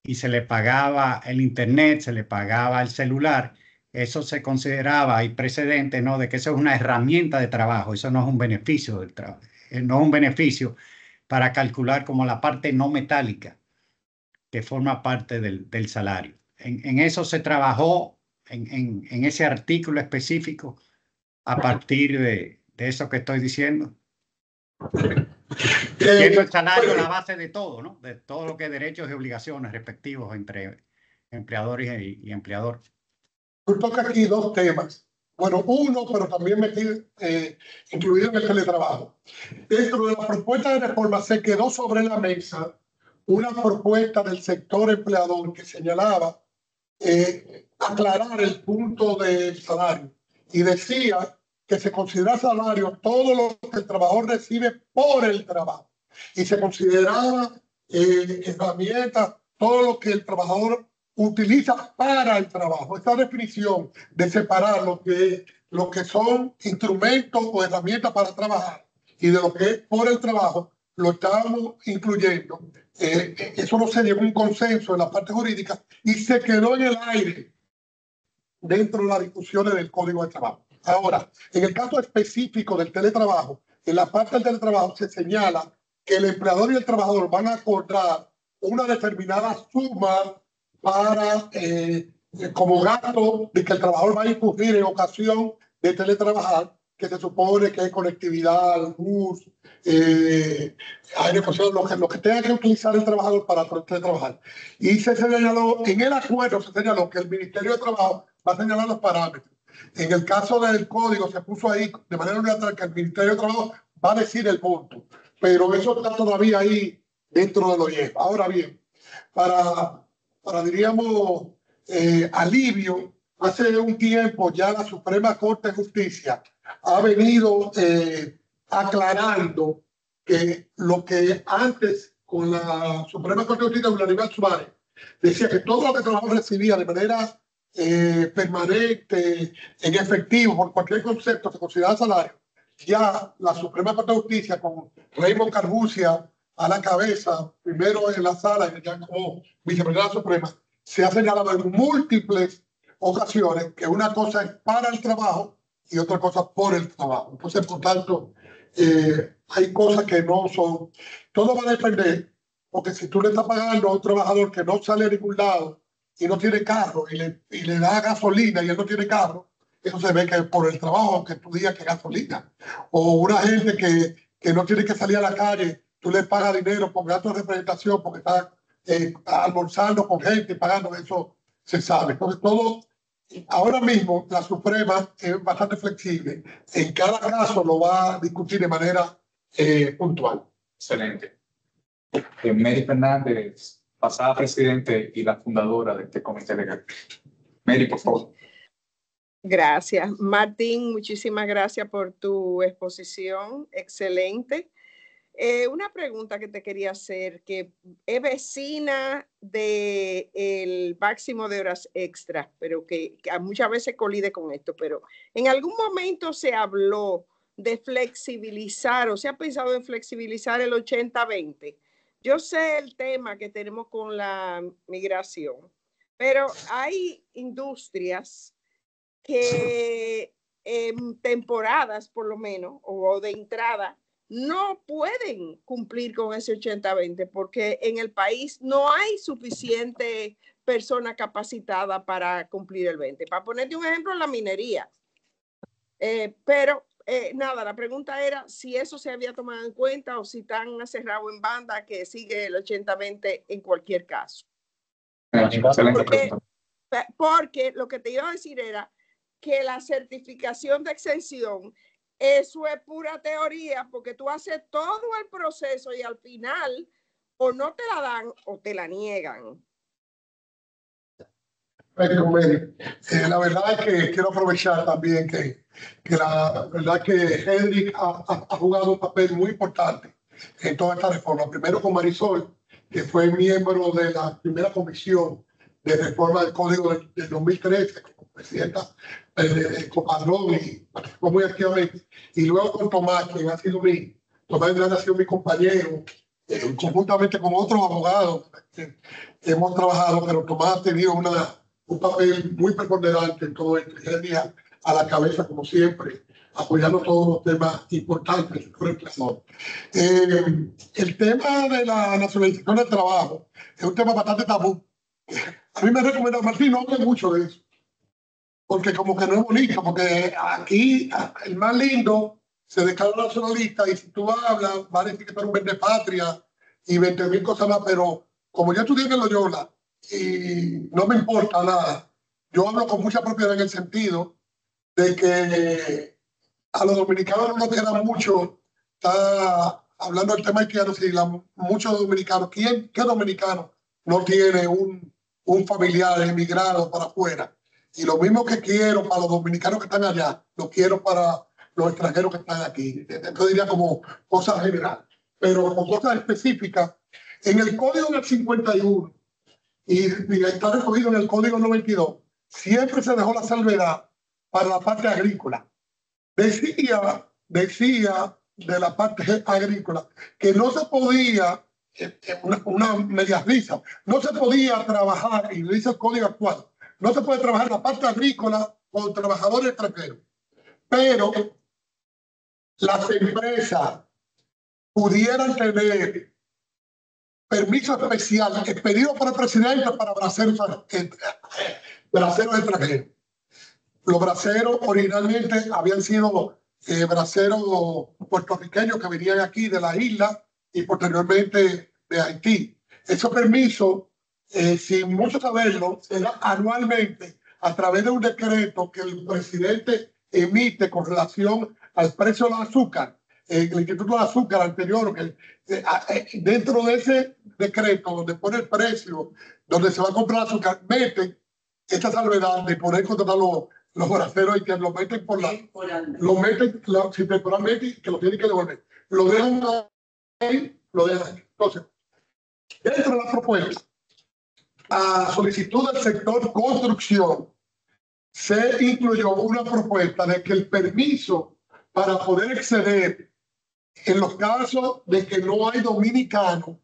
y se le pagaba el internet, se le pagaba el celular, eso se consideraba, hay precedentes, ¿no?, de que eso es una herramienta de trabajo, eso no es un beneficio del trabajo, no es un beneficio para calcular como la parte no metálica que forma parte del salario. En eso se trabajó, en ese artículo específico, a partir de eso que estoy diciendo. Siendo el salario la base de todo, ¿no? De todo lo que es derechos y obligaciones respectivos entre empleadores y empleador. Yo toco aquí dos temas. Bueno, uno, pero también incluido en el teletrabajo. Dentro de la propuesta de reforma se quedó sobre la mesa una propuesta del sector empleador que señalaba aclarar el punto del salario y decía que se considera salario todo lo que el trabajador recibe por el trabajo y se consideraba herramientas, todo lo que el trabajador utiliza para el trabajo. Esta definición de separar lo que son instrumentos o herramientas para trabajar y de lo que es por el trabajo, lo estamos incluyendo. Eso no se llegó a un consenso en la parte jurídica y se quedó en el aire dentro de las discusiones del Código de Trabajo. Ahora, en el caso específico del teletrabajo, en la parte del teletrabajo se señala que el empleador y el trabajador van a acordar una determinada suma para como gasto de que el trabajador va a incurrir en ocasión de teletrabajar, que se supone que es conectividad, luz, aire acondicionado, lo que tenga que utilizar el trabajador para trabajar. Y se señaló, en el acuerdo se señaló que el Ministerio de Trabajo va a señalar los parámetros. En el caso del código se puso ahí de manera unilateral que el Ministerio de Trabajo va a decir el punto, pero eso está todavía ahí dentro de lo viejo. Ahora bien, para diríamos, alivio, hace un tiempo ya la Suprema Corte de Justicia ha venido aclarando que lo que antes con la Suprema Corte de Justicia, Aníbal Suárez, decía que todo lo que el trabajador recibía de manera permanente, en efectivo, por cualquier concepto se considera salario. Ya la Suprema Corte de Justicia, con Raymond Carbucia a la cabeza, primero en la sala y ya como vicepresidente suprema, se ha señalado en múltiples ocasiones que una cosa es para el trabajo y otra cosa por el trabajo. Entonces, por tanto, hay cosas que no son. Todo va a depender, porque si tú le estás pagando a un trabajador que no sale a ningún lado y no tiene carro y le da gasolina y él no tiene carro, eso se ve que es por el trabajo, aunque tú digas que es gasolina. O una gente que no tiene que salir a la calle, tú le pagas dinero por gastos de representación porque está almorzando con gente y pagando, eso se sabe. Entonces, todo, ahora mismo la Suprema es bastante flexible. En cada caso lo va a discutir de manera puntual. Excelente. Mary Fernández, pasada presidente y la fundadora de este comité legal. Mary, por favor. Gracias. Martín, muchísimas gracias por tu exposición. Excelente. Una pregunta que te quería hacer, que es vecina del máximo de horas extras, pero que muchas veces colide con esto, pero en algún momento se habló de flexibilizar, o se ha pensado en flexibilizar el 80-20. Yo sé el tema que tenemos con la migración, pero hay industrias que en temporadas, por lo menos, o de entrada, no pueden cumplir con ese 80-20 porque en el país no hay suficiente persona capacitada para cumplir el 20. Para ponerte un ejemplo, la minería. Nada, la pregunta era si eso se había tomado en cuenta o si están cerrados en banda que sigue el 80-20 en cualquier caso. Porque lo que te iba a decir era que la certificación de exención, eso es pura teoría, porque tú haces todo el proceso y al final o no te la dan o te la niegan. La verdad es que quiero aprovechar también que la verdad que Hedrick ha jugado un papel muy importante en toda esta reforma. Primero con Marisol, que fue miembro de la primera comisión de reforma del Código del 2013, como presidenta de Copadrón, y participó muy activamente. Y luego con Tomás, que ha sido mi compañero, conjuntamente con otros abogados que hemos trabajado, pero Tomás ha tenido un papel muy preponderante en todo esto. Y él a la cabeza, como siempre, apoyando todos los temas importantes. El tema de la nacionalización del trabajo es un tema bastante tabú. A mí me recomienda, Martín, no hable mucho de eso, porque como que no es bonito, porque aquí el más lindo se declara nacionalista y si tú hablas, va a decir que tú eres un vendepatria y 20.000 cosas más, pero como yo estudié en Loyola y no me importa nada, yo hablo con mucha propiedad en el sentido de que a los dominicanos no nos queda mucho, está hablando del tema haitiano, si muchos dominicanos, ¿qué dominicano no tiene un familiar emigrado para afuera? Y lo mismo que quiero para los dominicanos que están allá, lo quiero para los extranjeros que están aquí. Entonces diría como cosas generales. Pero con cosas específicas, en el Código del 51 y está recogido en el Código 92, siempre se dejó la salvedad para la parte agrícola. Decía de la parte agrícola que no se podía, una media risa, no se podía trabajar, y lo dice el Código actual, no se puede trabajar en la parte agrícola con trabajadores extranjeros, pero las empresas pudieran tener permiso especial expedido por el presidente para braceros extranjeros. Los braceros originalmente habían sido braceros puertorriqueños que venían aquí de la isla y posteriormente de Haití. Ese permiso, sin mucho saberlo, era anualmente a través de un decreto que el presidente emite con relación al precio del azúcar. El Instituto de Azúcar anterior, que dentro de ese decreto donde pone el precio, donde se va a comprar azúcar, meten esta salvedad de poder contratar los braceros y que lo meten lo meten temporalmente, que lo tienen que devolver. Lo dejan ahí, lo dejan ahí. Entonces, dentro de la propuesta, a solicitud del sector construcción, se incluyó una propuesta de que el permiso para poder exceder en los casos de que no hay dominicano,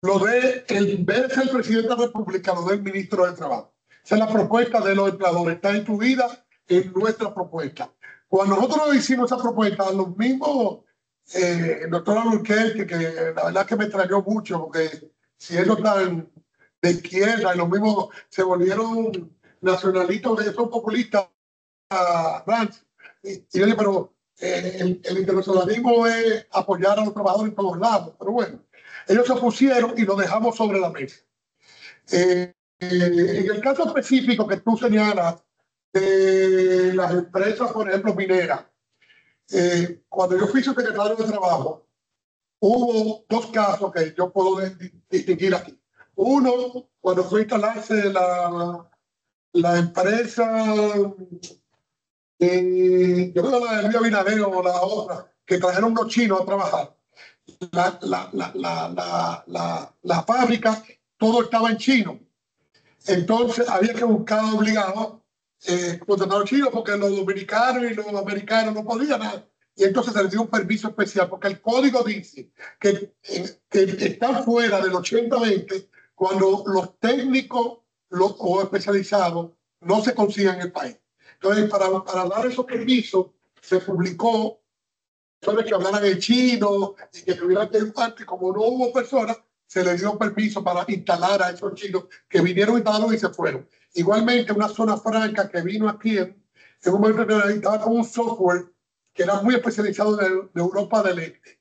lo dé, en vez de ser el presidente de la República, lo dé el ministro de Trabajo. Esa es la propuesta de los empleadores, está incluida en nuestra propuesta. Cuando nosotros hicimos esa propuesta, los mismos, el doctor Alburquerque, que la verdad que me extrañó mucho, porque si ellos están de izquierda y los mismos se volvieron nacionalistas, que son populistas, y yo dije, pero el internacionalismo es apoyar a los trabajadores en todos lados, pero bueno, ellos se opusieron y lo dejamos sobre la mesa. En el caso específico que tú señalas de las empresas, por ejemplo, mineras, cuando yo fui secretario de Trabajo, hubo dos casos que yo puedo distinguir aquí. Uno, cuando fue a instalarse la empresa, yo creo la de Río Abinader o la otra, que trajeron unos chinos a trabajar. La fábrica, todo estaba en chino. Entonces había que buscar obligado contratar a los chinos porque los dominicanos y los americanos no podían nada. Y entonces se les dio un permiso especial porque el código dice que están fuera del 80-20 cuando los técnicos o especializados no se consiguen en el país. Entonces, para dar esos permisos, se publicó sobre que hablaran en chino y que tuvieran que antes, como no hubo personas, se les dio permiso para instalar a esos chinos que vinieron instalados y se fueron. Igualmente, una zona franca que vino aquí en un momento que estaba con un software que era muy especializado de Europa del Este.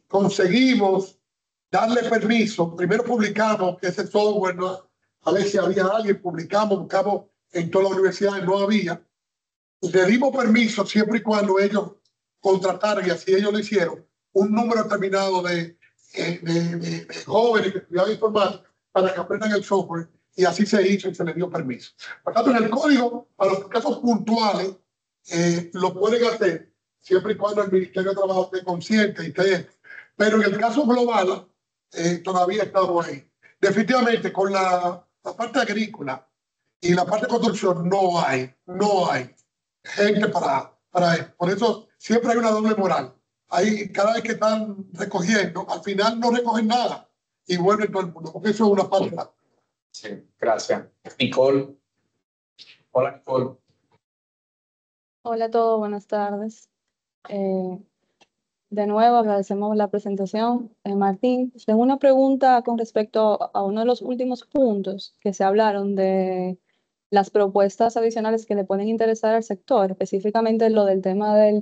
Conseguimos darle permiso. Primero publicamos que ese software, a ver si había alguien, publicamos, buscamos en todas las universidades, no había. Le dimos permiso siempre y cuando ellos contrataron, y así ellos lo hicieron, un número determinado de jóvenes que estudiaban informática para que aprendan el software, y así se hizo y se les dio permiso. Por tanto, en el código, para los casos puntuales, lo pueden hacer siempre y cuando el Ministerio de Trabajo esté consciente y esté. Pero en el caso global, todavía estamos ahí. Definitivamente, con la parte agrícola y la parte de construcción, no hay gente para eso. Por eso siempre hay una doble moral. Ahí, cada vez que están recogiendo, al final no recogen nada y vuelven todo el mundo, porque eso es una parte. Sí, gracias. Nicole. Hola, Nicole. Hola a todos, buenas tardes. De nuevo agradecemos la presentación. Martín, tengo una pregunta con respecto a uno de los últimos puntos que se hablaron de las propuestas adicionales que le pueden interesar al sector, específicamente lo del tema del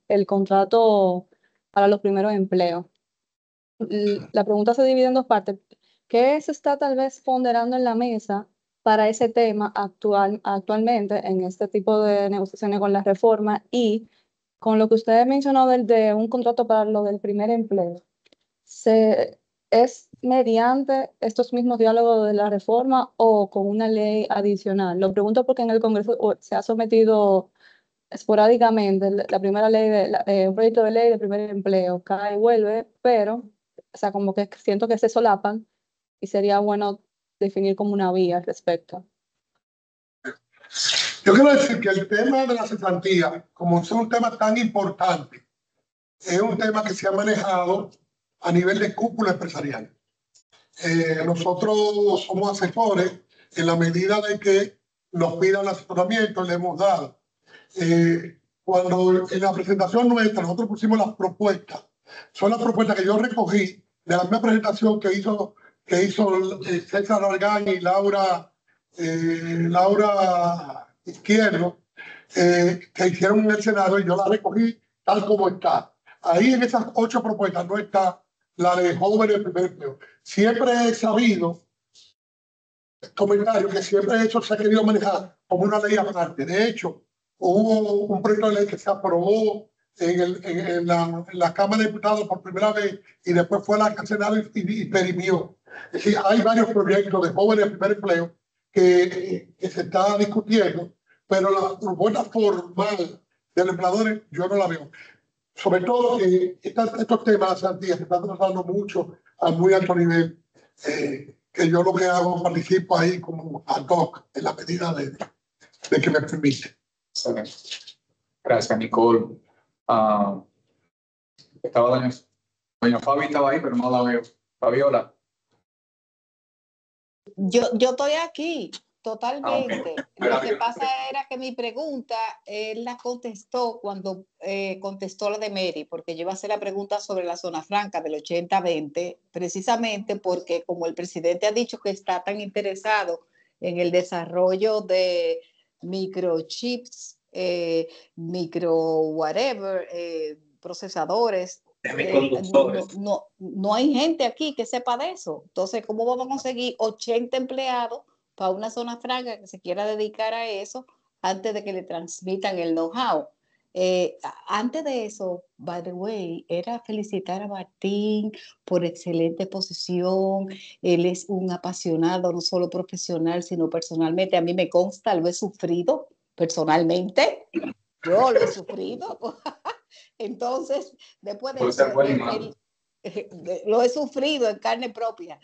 el contrato para los primeros empleos. La pregunta se divide en dos partes. ¿Qué se está tal vez ponderando en la mesa para ese tema actualmente en este tipo de negociaciones con la reforma? Y con lo que usted mencionó de un contrato para lo del primer empleo, ¿es mediante estos mismos diálogos de la reforma o con una ley adicional? Lo pregunto porque en el Congreso se ha sometido esporádicamente la primera ley, un proyecto de ley de primer empleo, cae y vuelve, pero o sea, como que siento que se solapan y sería bueno definir como una vía al respecto. Yo quiero decir que el tema de la cesantía, como es un tema tan importante, es un tema que se ha manejado a nivel de cúpula empresarial. Nosotros somos asesores en la medida de que nos pidan el asesoramiento, le hemos dado. Cuando en la presentación nuestra nosotros pusimos las propuestas, son las propuestas que yo recogí de la misma presentación que hizo César Argaña y Laura Izquierdo, que hicieron en el Senado y yo la recogí tal como está. Ahí en esas 8 propuestas no está la de jóvenes de primer empleo. Siempre he sabido, comentario, que siempre eso se ha querido manejar como una ley aparte. De hecho, hubo un proyecto de ley que se aprobó en la Cámara de Diputados por primera vez y después fue a la Senado y perimió. Es decir, hay varios proyectos de jóvenes de primer empleo que se está discutiendo, pero la propuesta formal de los empleadores yo no la veo. Sobre todo que estos temas, Santi, se están tratando mucho a muy alto nivel, que yo lo que hago, participo ahí como ad hoc en la medida de que me permite. Excelente. Gracias, Nicole. Estaba doña Fabi estaba ahí, pero no la veo. Fabiola. Yo estoy aquí, totalmente. Lo que pasa era que mi pregunta, él la contestó cuando contestó la de Mary, porque yo iba a hacer la pregunta sobre la zona franca del 80-20, precisamente porque como el presidente ha dicho que está tan interesado en el desarrollo de microchips, micro whatever, procesadores, no hay gente aquí que sepa de eso. Entonces, ¿cómo vamos a conseguir 80 empleados para una zona franca que se quiera dedicar a eso antes de que le transmitan el know-how? Antes de eso, by the way, era felicitar a Martín por excelente posición. Él es un apasionado, no solo profesional, sino personalmente. A mí me consta, lo he sufrido personalmente. Yo lo he sufrido. Entonces, después de eso, lo he sufrido en carne propia.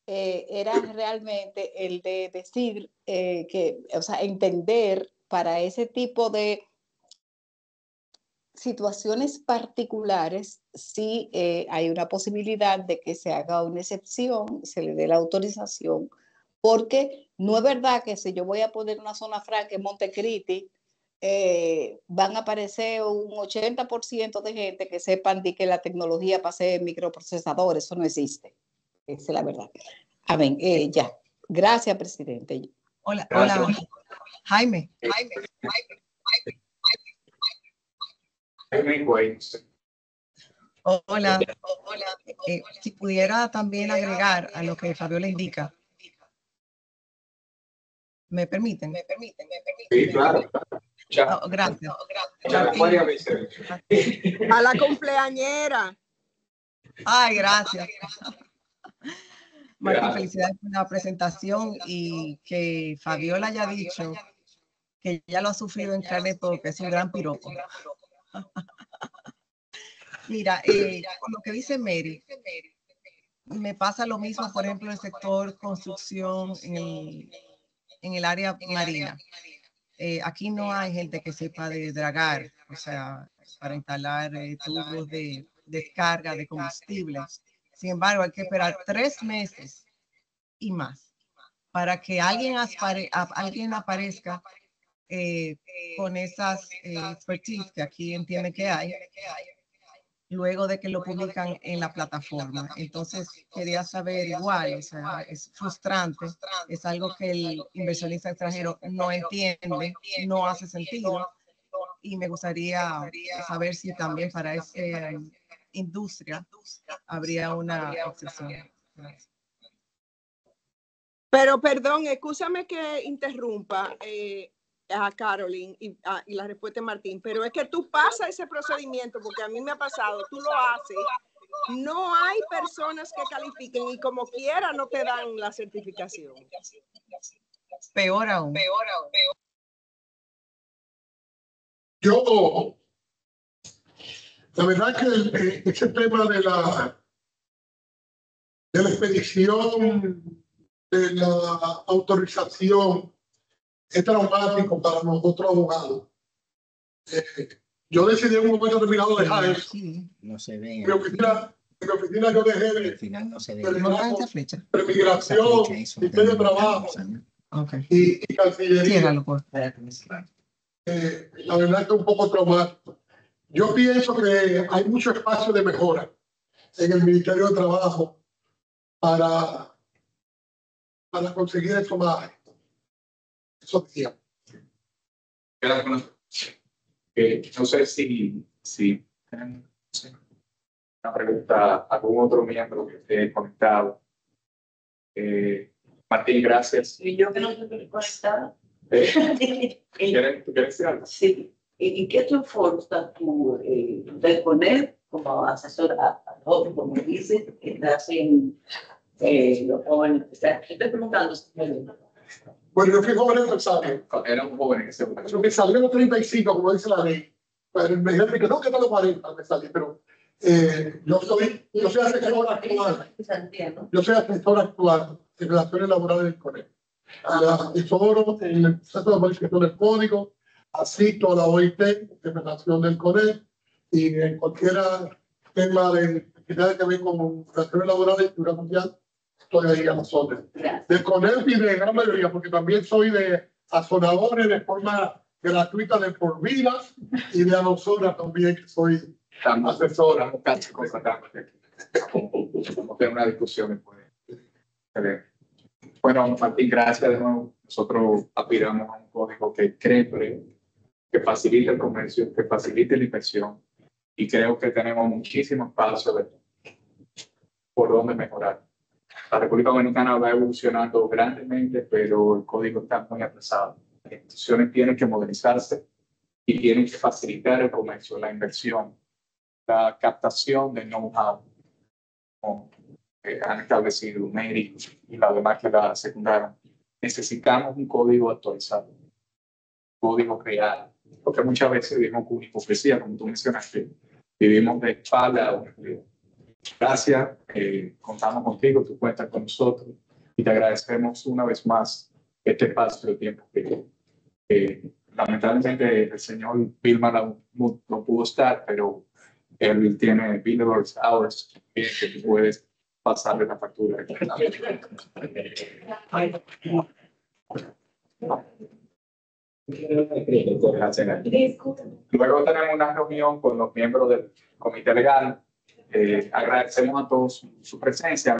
Era realmente el de decir que, o sea, entender para ese tipo de situaciones particulares, sí hay una posibilidad de que se haga una excepción, se le dé la autorización, porque no es verdad que si yo voy a poner una zona franca en Montecristi, van a aparecer un 80% de gente que sepan de que la tecnología para hacer microprocesadores, eso no existe. Esa es la verdad. Amén. Ya. Gracias, presidente. Hola, hola. Jaime. Hola. Si pudiera también agregar a lo que Fabiola indica. ¿Me permiten? Sí, claro. Oh, gracias. A la cumpleañera. Ay, gracias. Martín, felicidades por la presentación y que Fabiola haya dicho que ya lo ha sufrido en carne porque es un gran piropo. Mira, con lo que dice Mary, me pasa lo mismo, por ejemplo, en el sector construcción, en el área marina. Aquí no hay gente que sepa de dragar, o sea, para instalar tubos de descarga de combustible. Sin embargo, hay que esperar 3 meses y más para que alguien aparezca con esas expertise que aquí entiende que hay, luego de que lo publican en la plataforma. Entonces, quería saber igual, o sea, es frustrante, es algo que el inversionista extranjero no entiende, no hace sentido, y me gustaría saber si también para esa industria habría una excepción. Gracias. Pero perdón, escúchame que interrumpa a Caroline y la respuesta de Martín, pero es que tú pasas ese procedimiento, porque a mí me ha pasado, tú lo haces, no hay personas que califiquen y como quiera no te dan la certificación. Peor aún. Yo, la verdad que ese tema de la expedición, de la autorización, es traumático para nosotros abogados. Yo decidí en un momento determinado dejar eso. No se ve. En mi oficina yo dejé al final no se ve. Migración, Ministerio de Trabajo y Cancillería. La verdad es que es un poco traumático. Yo pienso que hay mucho espacio de mejora en el Ministerio de Trabajo para conseguir eso más. Eso decía. No sé si tienen una pregunta, algún otro miembro que esté conectado. Martín, gracias. Y yo que no estoy conectada. ¿Tú quieres decir algo? Sí. ¿En qué tu fuerza tú de poner como asesora a todos, como dices, que estás en los jóvenes? O sea, estoy preguntando. Bueno, yo fui joven empresario. Era un joven en ese momento. Yo me salí a los 35, como dice la ley. Pero me dijeron que no, que a los 40 me salí, pero yo soy asesor actual. Yo soy asesor actual en relaciones laborales del CONEP. Asesoro en el proceso de modificación del código, asisto a la OIT en relación del CONEP y en cualquier tema de que tenga que ver con relaciones laborales y seguridad social, estoy ahí a las órdenes. De CONEP y de gran mayoría, porque también soy de azonadores de forma gratuita de por vida y de adopsora también, que soy asesora. Vamos a tener una discusión después. Bueno, Martín, gracias de nuevo. Nosotros aspiramos a un código que cree, que facilite el comercio, que facilite la inversión, y creo que tenemos muchísimo espacio por donde mejorar. La República Dominicana va evolucionando grandemente, pero el código está muy atrasado. Las instituciones tienen que modernizarse y tienen que facilitar el comercio, la inversión, la captación de know-how, como han establecido Mary y la demás que la secundaron. Necesitamos un código actualizado, un código real, porque muchas veces vivimos con hipocresía, como tú mencionaste, vivimos de espalda a una realidad. Gracias, contamos contigo, tú cuentas con nosotros y te agradecemos una vez más este espacio de tiempo que lamentablemente el señor Vilma no pudo estar, pero él tiene billable hours que tú puedes pasarle la factura. Luego tenemos una reunión con los miembros del comité legal. Agradecemos a todos su presencia.